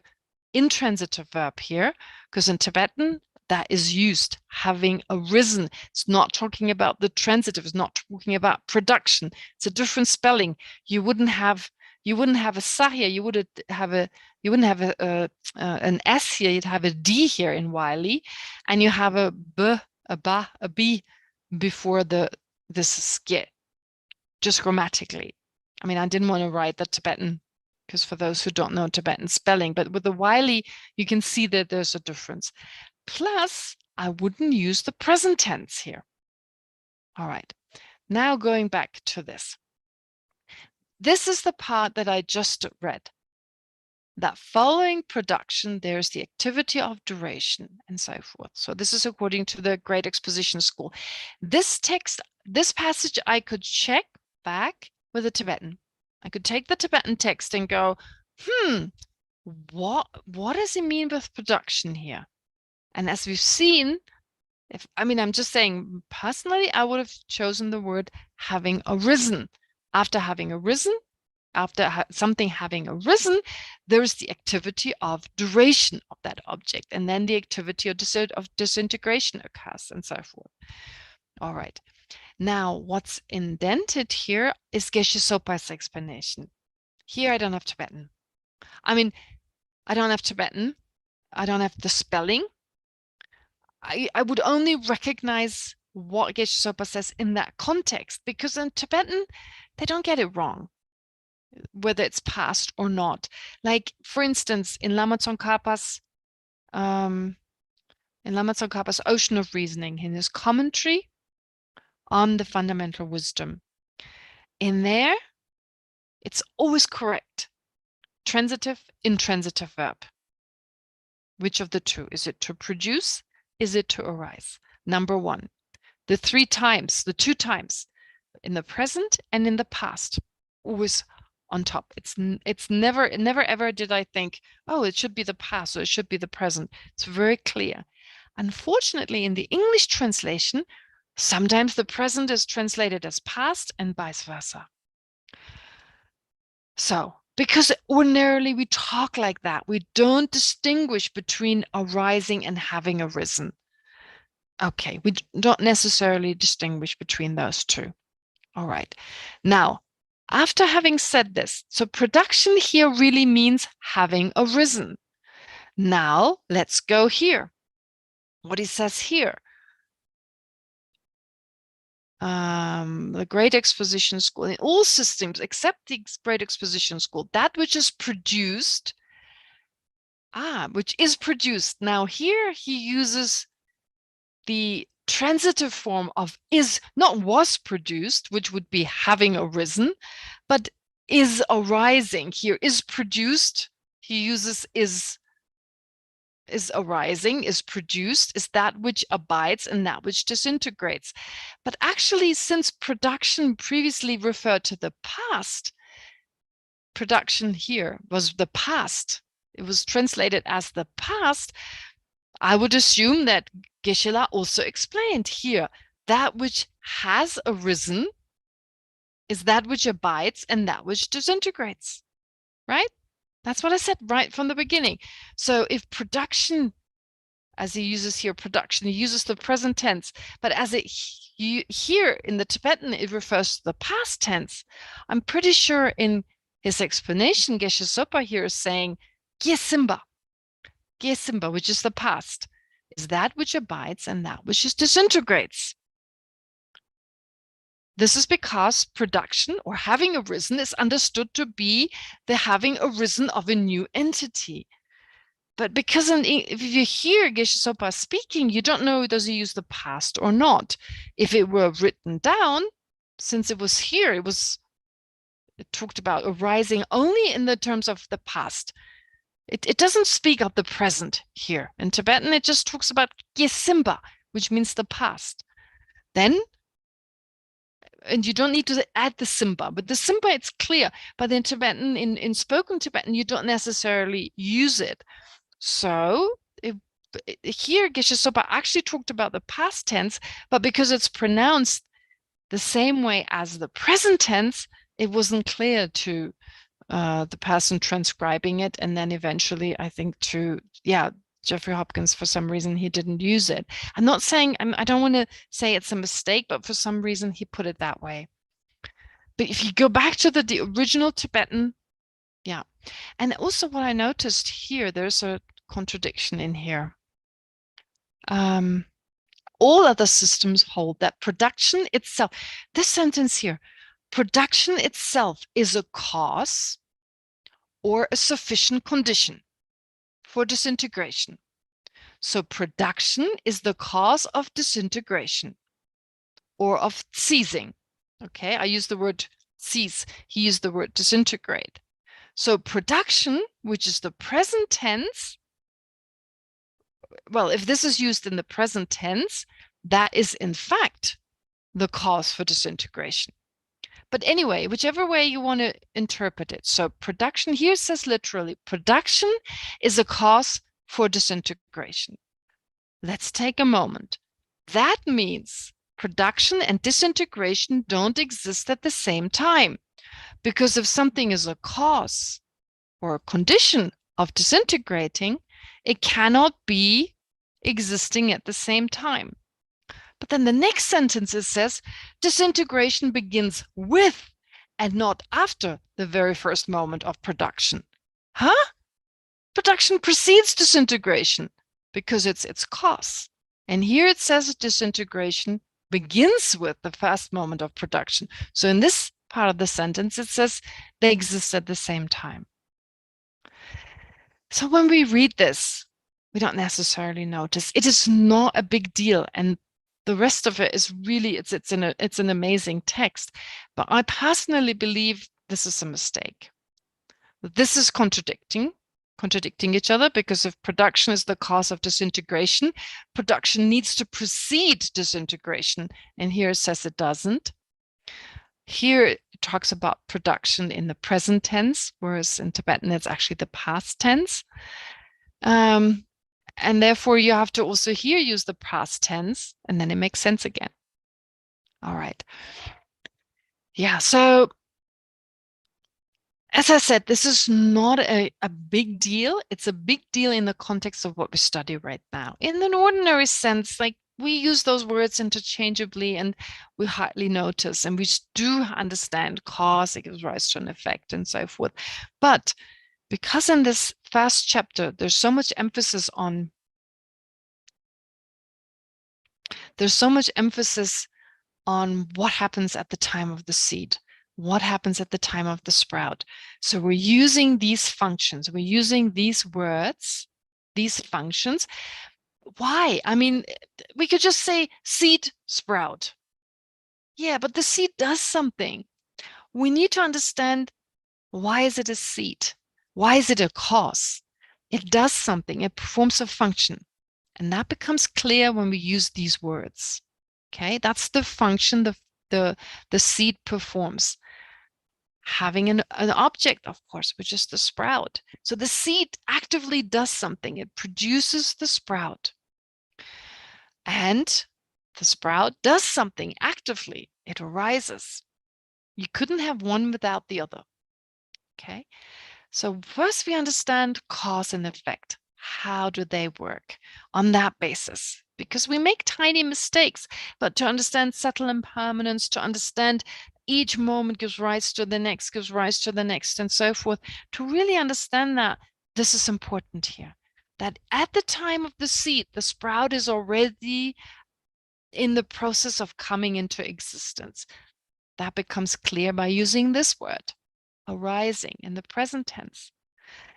intransitive verb here, because in Tibetan, that is used, having arisen. It's not talking about the transitive. It's not talking about production. It's a different spelling. You wouldn't have a sa here. You wouldn't have an s here. You'd have a d here in Wiley, and you have a b, a ba, a b before this ske, just grammatically. I mean, I didn't want to write the Tibetan, because for those who don't know Tibetan spelling, but with the Wiley, you can see that there's a difference. Plus, I wouldn't use the present tense here. All right, now going back to this. This is the part that I just read. that following production, there's the activity of duration and so forth. So this is according to the Great Exposition School. This text, this passage, I could check back with the Tibetan. I could take the Tibetan text and go, what does it mean with production here? And as we've seen, I'm just saying, personally, I would have chosen the word having arisen. After having arisen, after something having arisen, there's the activity of duration of that object, and then the activity of disintegration occurs, and so forth. All right. Now, what's indented here is Geshe Sopa's explanation. Here, I don't have Tibetan. I don't have Tibetan. I don't have the spelling. I would only recognize what Geshe Sopa says in that context, because in Tibetan, they don't get it wrong, whether it's past or not. Like, for instance, in Lama Tsongkhapa's Ocean of Reasoning, in his commentary on the fundamental wisdom, in there, it's always correct. Transitive, intransitive verb. Which of the two? Is it to produce? Is it to arise? Number one. The two times, in the present and in the past, always on top. It's never ever did I think, oh, it should be the past or it should be the present. It's very clear. Unfortunately, in the English translation, sometimes the present is translated as past and vice versa. So, because ordinarily we talk like that, we don't distinguish between arising and having arisen. Okay, we don't necessarily distinguish between those two. All right. Now, after having said this, so production here really means having arisen. Now, let's go here. What he says here. The Great Exposition School, in all systems except the Great Exposition School, that which is produced, Now here he uses the transitive form of is, not was produced, which would be having arisen, but is arising. Here is produced, he uses is arising, is produced, is that which abides and that which disintegrates. But actually, since production previously referred to the past, production here was the past. It was translated as the past. I would assume that Geshe also explained here, that which has arisen is that which abides and that which disintegrates, right? That's what I said right from the beginning. So if production, as he uses here, production, he uses the present tense, but as here in the Tibetan, it refers to the past tense. I'm pretty sure in his explanation, Geshe Sopa here is saying, Gyesimba, which is the past, is that which abides and that which disintegrates. This is because production, or having arisen, is understood to be the having arisen of a new entity. But because if you hear Geshe Sopa speaking, you don't know, does he use the past or not? If it were written down, since it was here, it talked about arising only in the terms of the past. It doesn't speak of the present here. In Tibetan, it just talks about Gyesimba, which means the past. Then, and you don't need to add the Simba, but the Simba, it's clear. But in Tibetan, in spoken Tibetan, you don't necessarily use it. So here, Geshe Sopa actually talked about the past tense, but because it's pronounced the same way as the present tense, it wasn't clear to the person transcribing it. And then eventually, I think Jeffrey Hopkins, for some reason, he didn't use it. I'm not saying, I don't want to say it's a mistake, but for some reason, he put it that way. But if you go back to the original Tibetan, yeah. And also what I noticed here, there's a contradiction in here. All other systems hold that production itself, this sentence here, production itself is a cause or a sufficient condition for disintegration. So production is the cause of disintegration or of ceasing. Okay, I use the word cease. He used the word disintegrate. So production, which is the present tense, well, if this is used in the present tense, that is in fact the cause for disintegration. But anyway, whichever way you want to interpret it. So production here says literally, production is a cause for disintegration. Let's take a moment. That means production and disintegration don't exist at the same time. Because if something is a cause or a condition of disintegrating, it cannot be existing at the same time. But then the next sentence it says disintegration begins with and not after the very first moment of production. Huh? Production precedes disintegration because it's its cause. And here it says disintegration begins with the first moment of production. So in this part of the sentence, it says they exist at the same time. So when we read this, we don't necessarily notice. It is not a big deal. And the rest of it is really, it's an amazing text. But I personally believe this is a mistake. This is contradicting each other, because if production is the cause of disintegration, production needs to precede disintegration. And here it says it doesn't. Here it talks about production in the present tense, whereas in Tibetan it's actually the past tense. And therefore you have to also here use the past tense, and then it makes sense again. All right. Yeah, so as I said, this is not a big deal. It's a big deal in the context of what we study right now. In an ordinary sense, like we use those words interchangeably and we hardly notice, and we do understand cause, it gives rise to an effect and so forth. But because in this first chapter, there's so much emphasis on what happens at the time of the seed, what happens at the time of the sprout. So we're using these functions, we're using these words, these functions. Why? I mean, we could just say seed, sprout. Yeah, but the seed does something. We need to understand, why is it a seed? Why is it a cause? It does something, it performs a function. And that becomes clear when we use these words. Okay, that's the function the seed performs. Having an object, of course, which is the sprout. So the seed actively does something. It produces the sprout. And the sprout does something actively. It arises. You couldn't have one without the other. Okay, so first we understand cause and effect. How do they work on that basis? Because we make tiny mistakes, but to understand subtle impermanence, to understand each moment gives rise to the next, gives rise to the next, and so forth, to really understand that, this is important here. That at the time of the seed, the sprout is already in the process of coming into existence. That becomes clear by using this word, arising, in the present tense.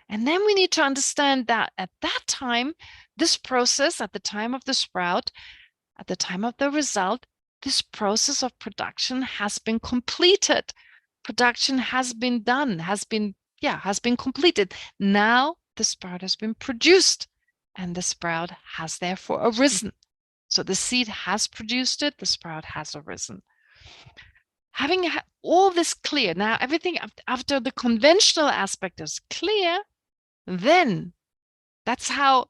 And then we need to understand that at that time, this process, at the time of the sprout, at the time of the result, this process of production has been completed. Production has been done, has been completed. Now the sprout has been produced, and the sprout has therefore arisen. So the seed has produced it, the sprout has arisen. Having all this clear, now everything after the conventional aspect is clear, then that's how,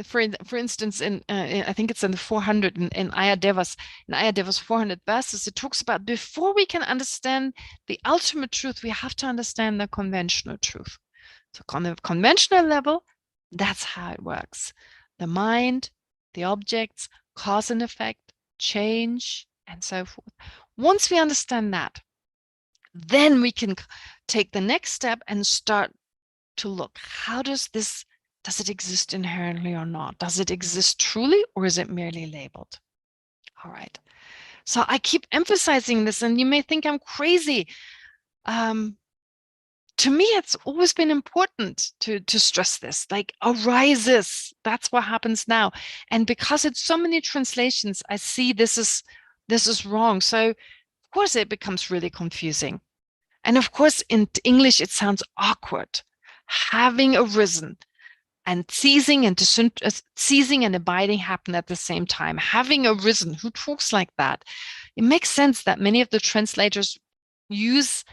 for instance, in I think it's in the 400 in Ayadeva's 400 verses, it talks about before we can understand the ultimate truth, we have to understand the conventional truth. So on the conventional level, that's how it works. The mind, the objects, cause and effect, change, and so forth. Once we understand that, then we can take the next step and start to look, how does it exist inherently or not? Does it exist truly, or is it merely labeled? All right. So I keep emphasizing this, and you may think I'm crazy. To me, it's always been important to stress this, like arises. That's what happens now. And because it's so many translations, I see this is wrong. So of course it becomes really confusing. And of course, in English, it sounds awkward. Having arisen and ceasing and abiding happen at the same time. Having arisen, who talks like that? It makes sense that many of the translators use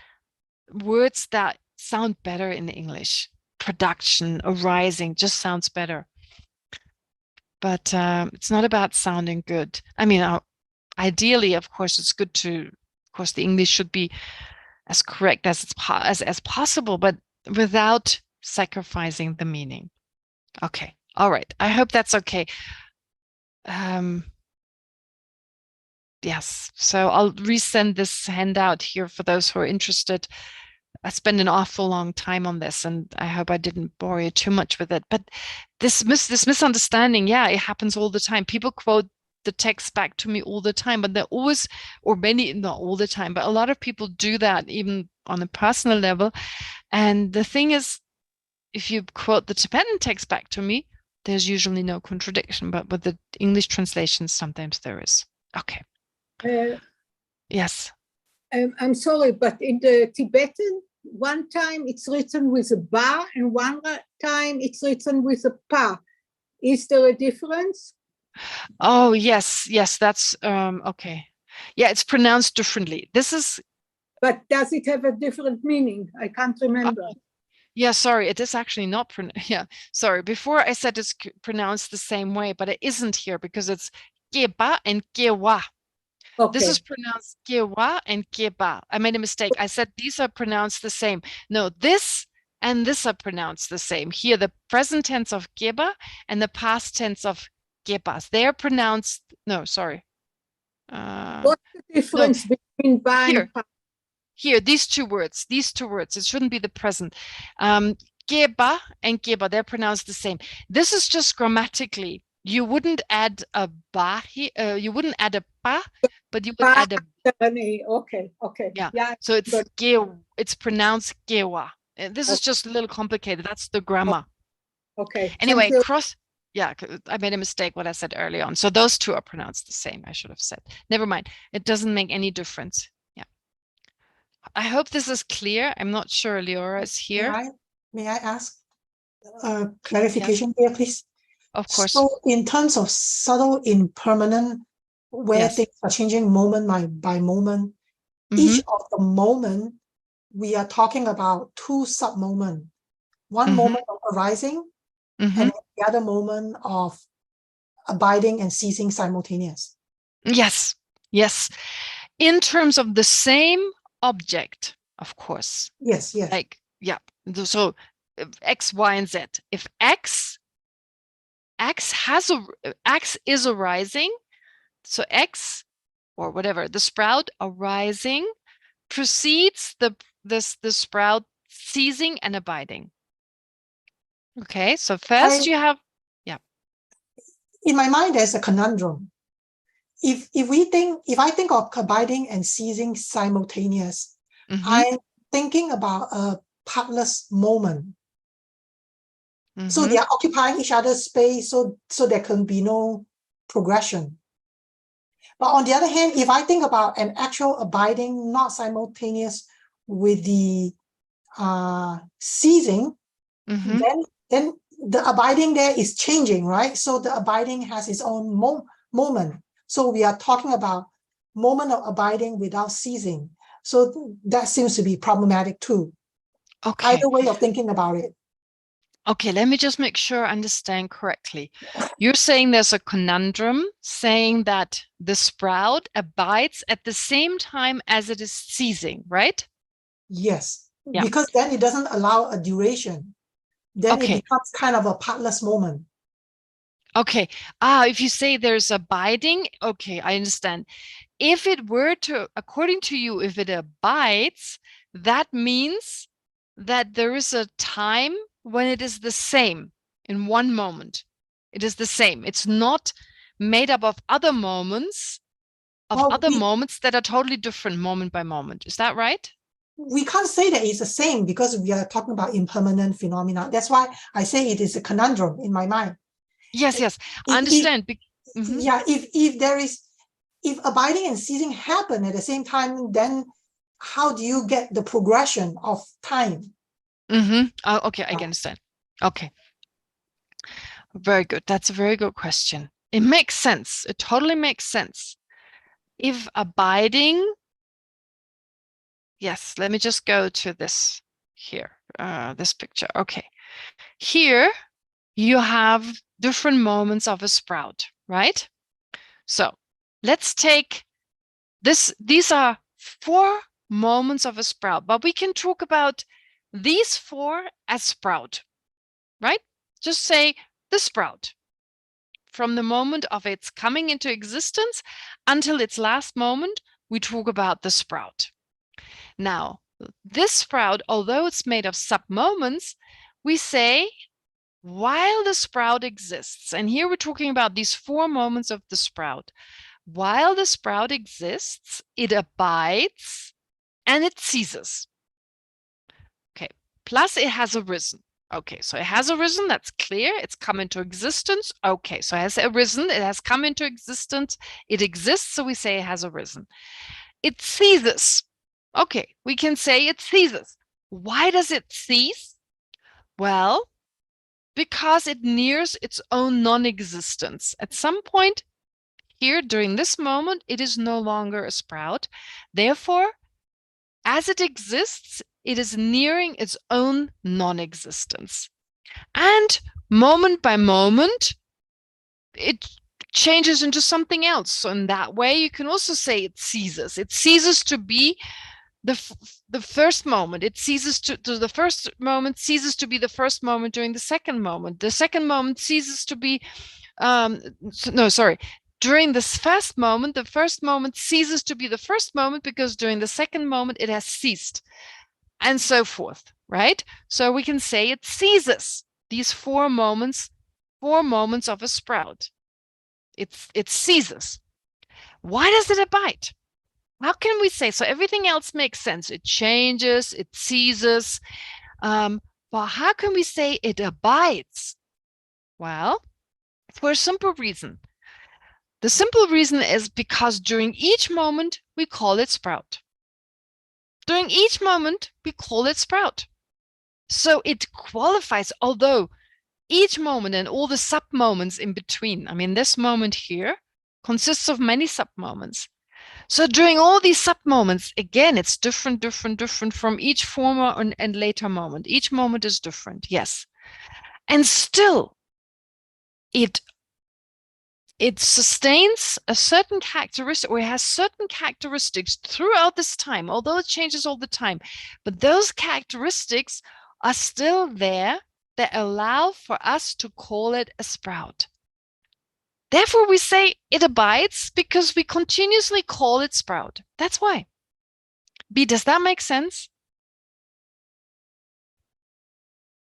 words that sound better in English. Production, arising, just sounds better. But it's not about sounding good. I mean, ideally, of course, it's good to, of course, the English should be as correct as as possible, but without sacrificing the meaning. Okay. All right. I hope that's okay. Yes. So I'll resend this handout here for those who are interested. I spent an awful long time on this, and I hope I didn't bore you too much with it. But this misunderstanding, yeah, it happens all the time. People quote the text back to me all the time, but they're always, or many, not all the time, but a lot of people do that even on a personal level. And the thing is, if you quote the Tibetan text back to me, there's usually no contradiction, but with the English translations, sometimes there is. Okay. Yes. I'm sorry, but in the Tibetan, one time it's written with a ba and one time it's written with a pa. Is there a difference? Oh, yes, that's okay. Yeah, it's pronounced differently. This is. But does it have a different meaning? I can't remember. Yeah, sorry, it is actually not. Yeah, sorry. Before I said it's pronounced the same way, but it isn't here because it's geba and gewa. Okay. This is pronounced gewa and geba. I made a mistake. I said these are pronounced the same. No, this and this are pronounced the same. Here, the present tense of geba and the past tense of gebas. They are pronounced. No, sorry. What's the difference between ba and pa? Here, these two words, it shouldn't be the present. Geba and geba, they're pronounced the same. This is just grammatically. You wouldn't add a ba here, you wouldn't add a pa, but you would add a. Okay. Yeah. So it's it's pronounced gewa. This is just a little complicated. That's the grammar. Okay. Anyway, yeah, I made a mistake what I said earlier on. So those two are pronounced the same, I should have said. Never mind. It doesn't make any difference. I hope this is clear. I'm not sure Leora is here. May I ask clarification here, please? Of course. So in terms of subtle impermanent, where things are changing moment by moment, each of the moment, we are talking about two sub-moments. One moment of arising and the other moment of abiding and ceasing simultaneous. Yes. In terms of the same object, of course. Yes. Like, yeah. So X, Y, and Z. If X is arising, so X or whatever, the sprout arising precedes the sprout ceasing and abiding. Okay, so first you have, in my mind, there's a conundrum. If I think of abiding and ceasing simultaneous, I'm thinking about a partless moment. So they are occupying each other's space, so there can be no progression. But on the other hand, if I think about an actual abiding, not simultaneous with the ceasing, then the abiding there is changing, right? So the abiding has its own moment. So we are talking about moment of abiding without ceasing. So that seems to be problematic too. Okay. Either way of thinking about it. Okay, let me just make sure I understand correctly. You're saying there's a conundrum saying that the sprout abides at the same time as it is ceasing, right? Yes, because then it doesn't allow a duration. Then it becomes kind of a partless moment. Okay. If you say there's abiding, okay, I understand. If it were to, according to you, if it abides, that means that there is a time when it is the same in one moment. It is the same. It's not made up of other moments, that are totally different moment by moment. Is that right? We can't say that it's the same because we are talking about impermanent phenomena. That's why I say it is a conundrum in my mind. Yes, I understand. Yeah, if abiding and ceasing happen at the same time, then how do you get the progression of time? Oh, okay, I understand. Okay. Very good. That's a very good question. It makes sense. It totally makes sense. If abiding, yes, let me just go to this here, this picture. Okay. Here you have different moments of a sprout, right? So let's take this. These are 4 moments of a sprout, but we can talk about these 4 as sprout, right? Just say the sprout from the moment of its coming into existence until its last moment. We talk about the sprout. Now, this sprout, although it's made of sub-moments, we say while the sprout exists, and here we're talking about these 4 moments of the sprout, while the sprout exists, it abides and it ceases. Okay, plus it has arisen. Okay, so it has arisen, that's clear. It's come into existence. Okay, so it has arisen, it has come into existence. It exists, so we say it has arisen. It ceases. Okay, we can say it ceases. Why does it cease? Well, because it nears its own non-existence. At some point here, during this moment, it is no longer a sprout. Therefore, as it exists, it is nearing its own non-existence. And moment by moment, it changes into something else. So in that way, you can also say it ceases. It ceases to be the first moment. It ceases to the first moment ceases to be the first moment during the second moment. The second moment ceases to be, during this first moment, the first moment ceases to be the first moment because during the second moment it has ceased, and so forth, right? So we can say it ceases these 4 moments of a sprout. It ceases. Why does it abide? How can we say? So everything else makes sense. It changes, it ceases. But how can we say it abides? Well, for a simple reason. The simple reason is because during each moment, we call it sprout. During each moment, we call it sprout. So it qualifies, although each moment and all the sub-moments in between, I mean, this moment here consists of many sub-moments. So during all these sub-moments, again, it's different from each former and later moment. Each moment is different, yes. And still, it sustains a certain characteristic, or it has certain characteristics throughout this time, although it changes all the time. But those characteristics are still there that allow for us to call it a sprout. Therefore, we say it abides because we continuously call it sprout. That's why. B, does that make sense?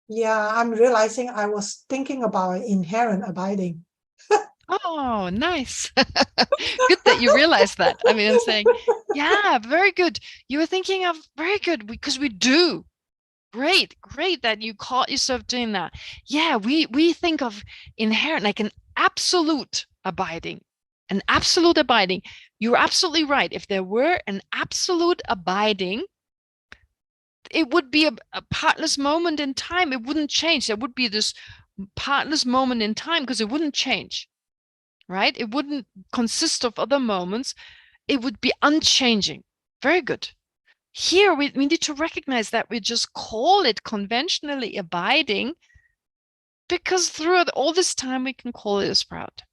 Yeah, I'm realizing I was thinking about inherent abiding. Oh, nice. Good that you realized that. I mean, I'm saying, yeah, very good. You were thinking of very good because we do. Great that you caught yourself doing that. Yeah, we think of inherent like an absolute abiding. An absolute abiding. You're absolutely right. If there were an absolute abiding, it would be a partless moment in time. It wouldn't change. There would be this partless moment in time because it wouldn't change, right? It wouldn't consist of other moments. It would be unchanging. Very good. Here, we need to recognize that we just call it conventionally abiding because throughout all this time, we can call it a sprout.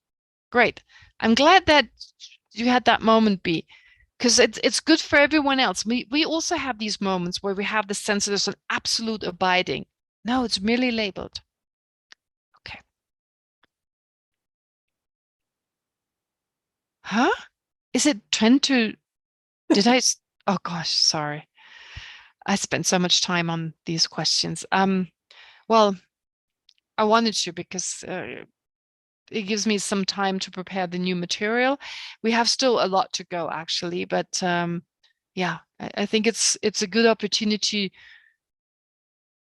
Great. I'm glad that you had that moment, B, because it's good for everyone else. We also have these moments where we have the sense that there's an absolute abiding. No, it's merely labeled. Okay. Huh? Is it 10 to... Did I... Oh, gosh, sorry. I spent so much time on these questions. Well, I wanted to because it gives me some time to prepare the new material. We have still a lot to go, actually, but yeah, I think it's a good opportunity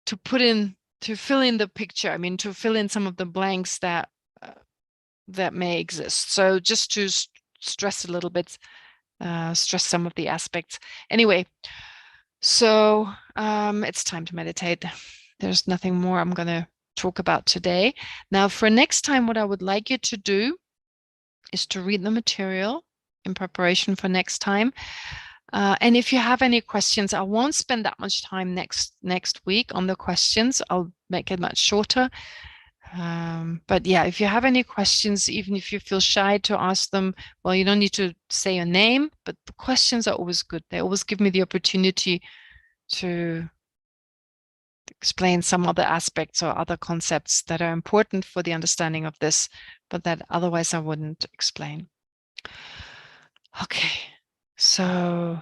to fill in the picture. I mean, to fill in some of the blanks that may exist. So just to stress a little bit, stress some of the aspects. Anyway, so it's time to meditate. There's nothing more I'm going to talk about today. Now, for next time, what I would like you to do is to read the material in preparation for next time. And if you have any questions, I won't spend that much time next week on the questions. I'll make it much shorter. But yeah, if you have any questions, even if you feel shy to ask them, well, you don't need to say your name, but the questions are always good. They always give me the opportunity to explain some other aspects or other concepts that are important for the understanding of this, but that otherwise I wouldn't explain. Okay, so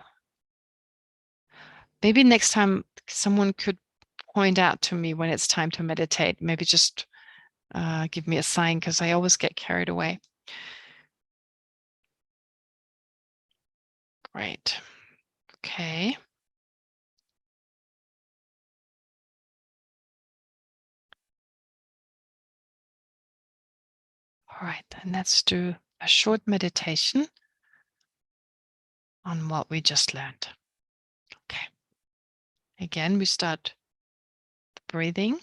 maybe next time someone could point out to me when it's time to meditate. Maybe just give me a sign, because I always get carried away. Great. Okay. All right, then let's do a short meditation on what we just learned. Okay. Again, we start the breathing.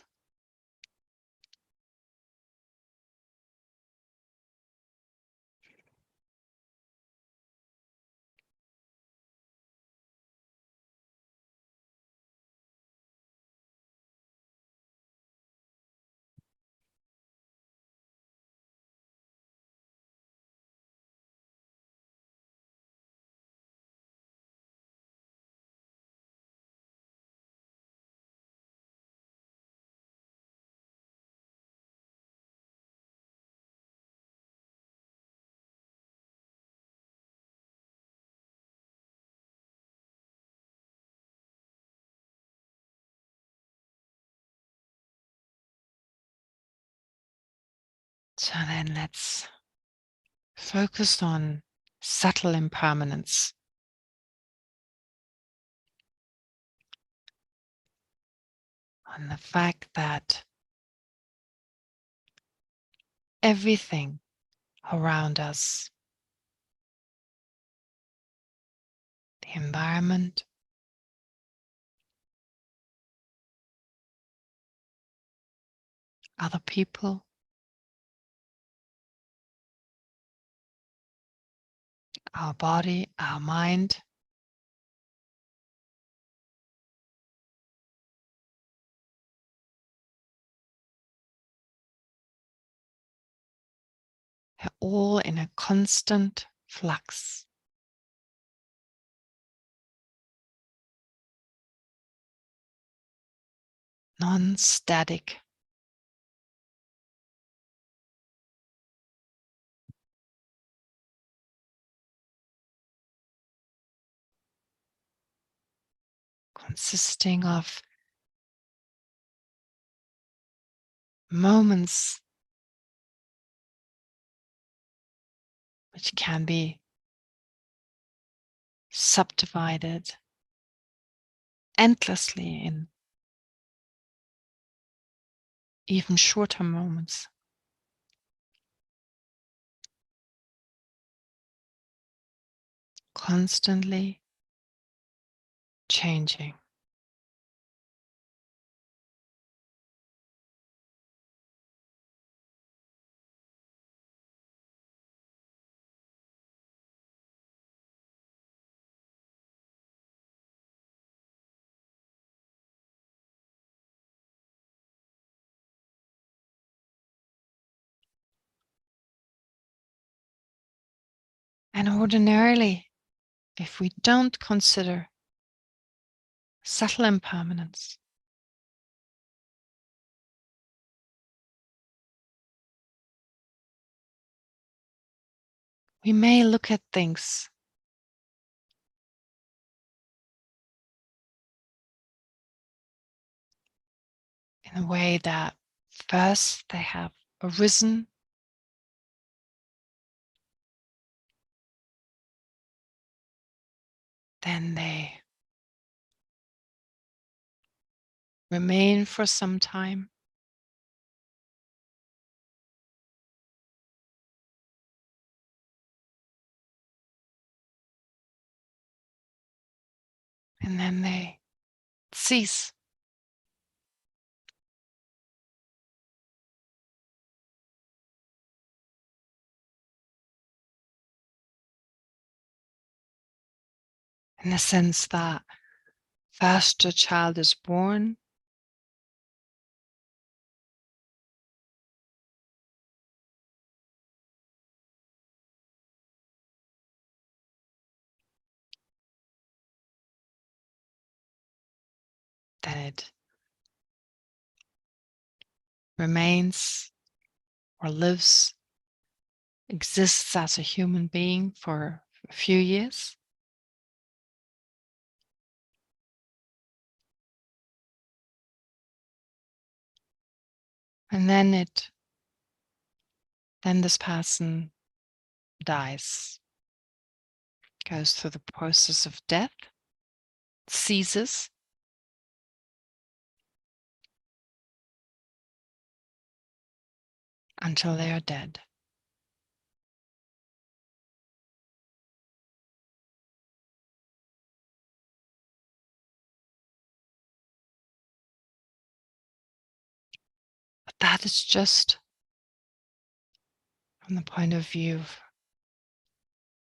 So then let's focus on subtle impermanence. On the fact that everything around us, the environment, other people, our body, our mind, are all in a constant flux. Non-static. Consisting of moments which can be subdivided endlessly in even shorter moments. Constantly changing. And ordinarily, if we don't consider subtle impermanence, we may look at things in a way that first they have arisen, then they remain for some time, And then they cease. In the sense that first a child is born, then it remains or lives, exists as a human being for a few years. And then this person dies, goes through the process of death, ceases, until they are dead. But that is just from the point of view of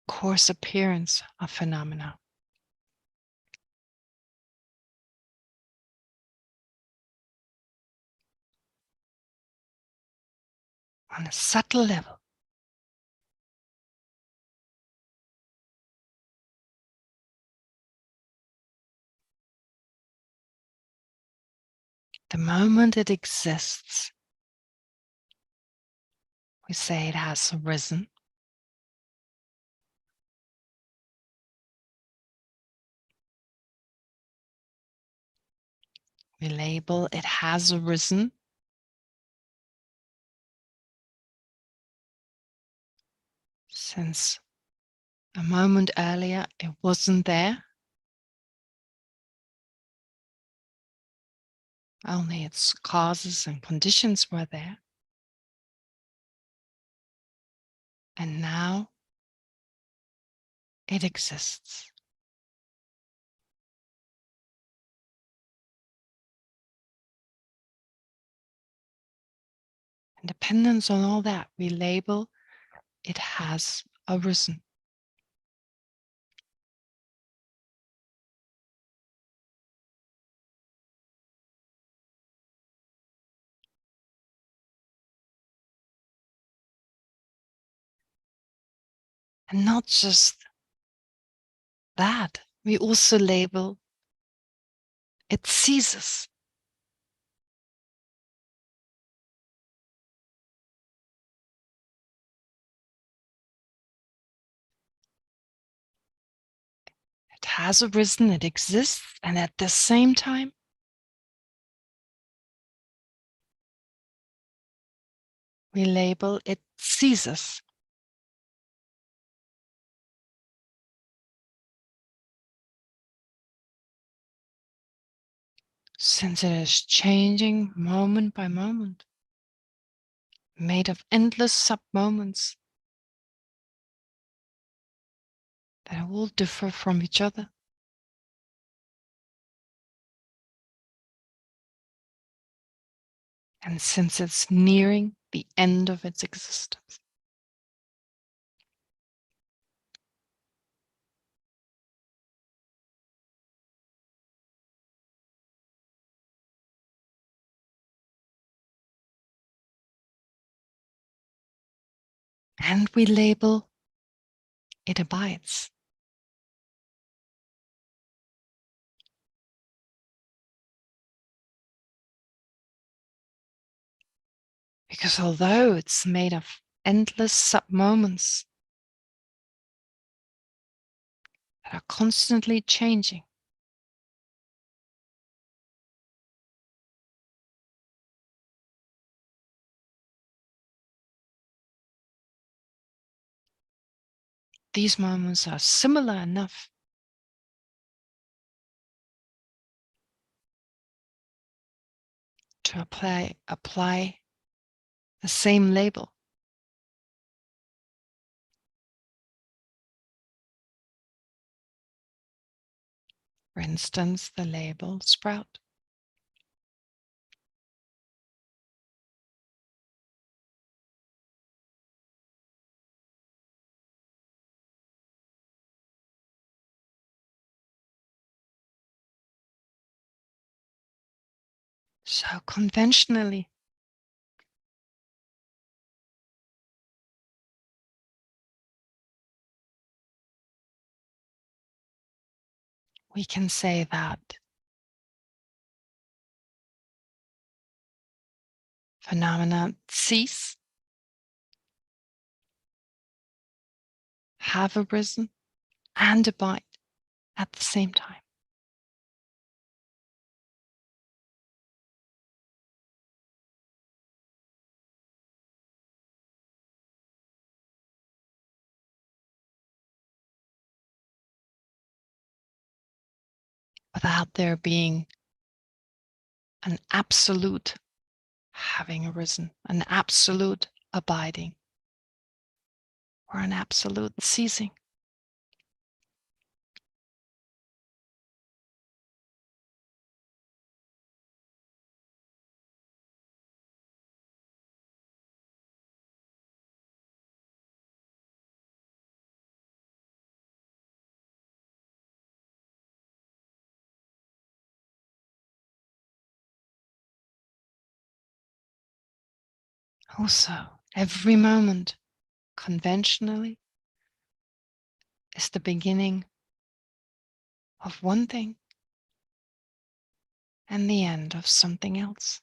course appearance of phenomena. On a subtle level, the moment it exists, we say it has arisen. We label it has arisen. Since a moment earlier it wasn't there, only its causes and conditions were there. And now it exists. In dependence on all that, we label it has arisen. And not just that, we also label it ceases. It has arisen, it exists, and at the same time, we label it ceases. Since it is changing moment by moment, made of endless sub-moments that all differ from each other. And since it's nearing the end of its existence, and we label it abides. Because although it's made of endless sub-moments that are constantly changing, these moments are similar enough to apply the same label. For instance, the label sprout. So conventionally, we can say that phenomena cease, have arisen, and abide at the same time. Without there being an absolute having arisen, an absolute abiding, or an absolute ceasing. Also, every moment, conventionally, is the beginning of one thing and the end of something else.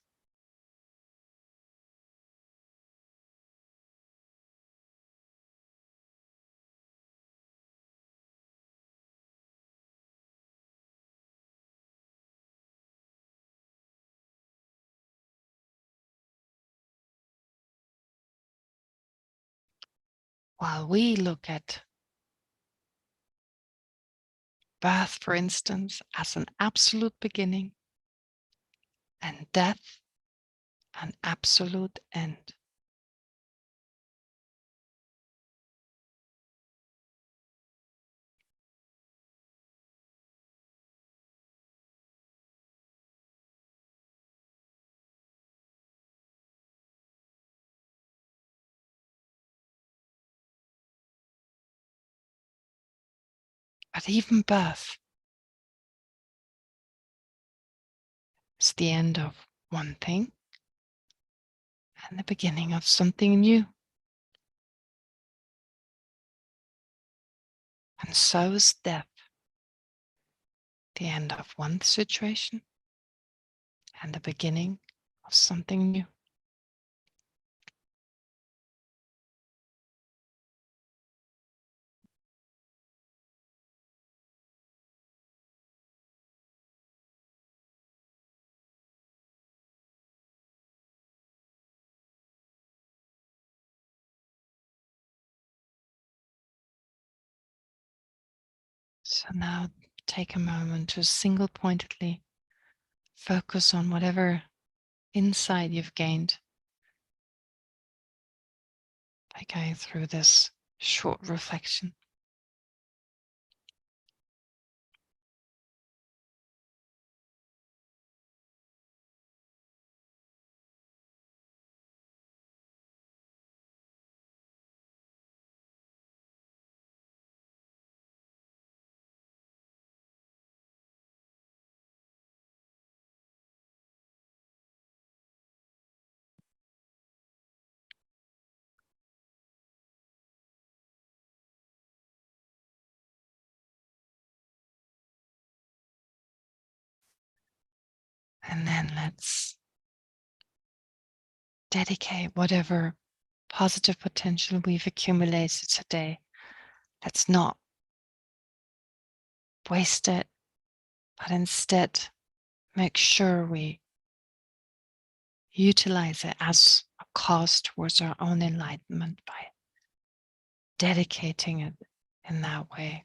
While we look at birth, for instance, as an absolute beginning, and death an absolute end. But even birth is the end of one thing and the beginning of something new. And so is death, the end of one situation and the beginning of something new. So now take a moment to single-pointedly focus on whatever insight you've gained by going through this short reflection. And then let's dedicate whatever positive potential we've accumulated today. Let's not waste it, but instead make sure we utilize it as a cause towards our own enlightenment by dedicating it in that way.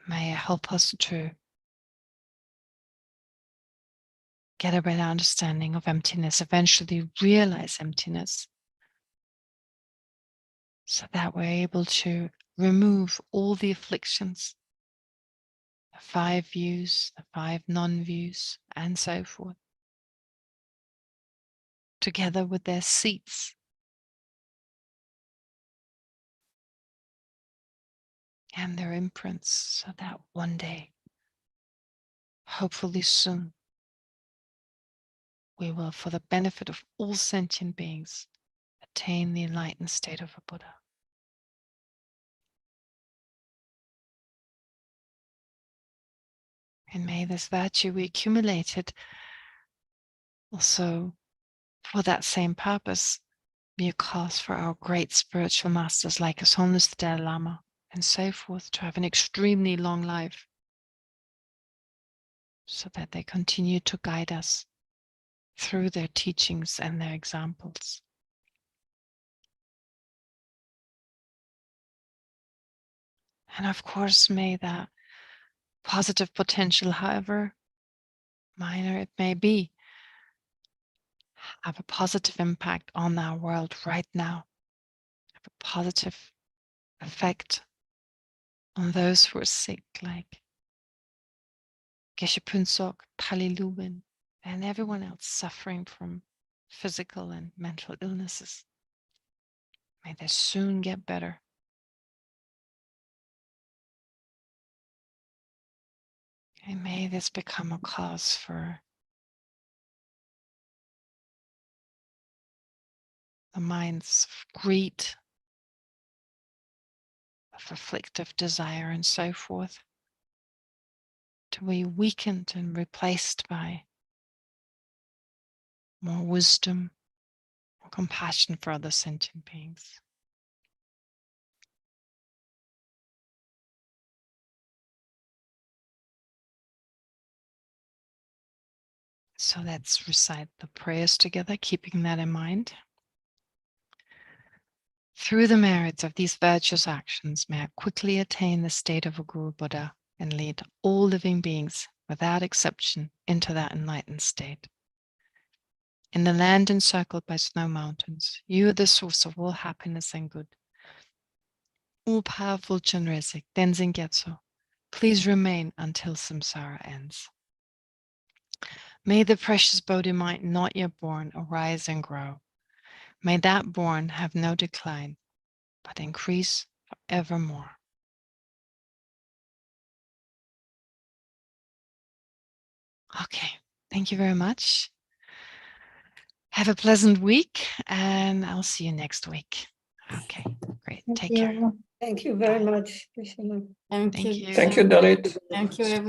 May it help us to get a better understanding of emptiness, eventually realize emptiness, so that we're able to remove all the afflictions the 5 views, the 5 non-views, and so forth, together with their seats. And their imprints, so that one day, hopefully soon, we will, for the benefit of all sentient beings, attain the enlightened state of a Buddha. And may this virtue we accumulated also for that same purpose be a cause for our great spiritual masters like His Holiness the Dalai Lama and so forth to have an extremely long life, so that they continue to guide us through their teachings and their examples. And of course, may that positive potential, however minor it may be, have a positive impact on our world right now, have a positive effect on those who are sick, like Geshe, Pali Lubin, and everyone else suffering from physical and mental illnesses. May they soon get better. And may this become a cause for the minds of greed, of afflictive desire, and so forth, to be weakened and replaced by more wisdom, more compassion for other sentient beings. So let's recite the prayers together, keeping that in mind. Through the merits of these virtuous actions, may I quickly attain the state of a Guru Buddha and lead all living beings, without exception, into that enlightened state. In the land encircled by snow mountains, you are the source of all happiness and good. All-powerful Chenrezig, Tenzin Gyatso, please remain until samsara ends. May the precious Bodhi mind not yet born arise and grow. May that born have no decline, but increase forevermore. Okay, thank you very much. Have a pleasant week, and I'll see you next week. Okay, great. Take care. Thank you very much. Thank Thank you. you. Thank you, Dalit. Thank you, everyone.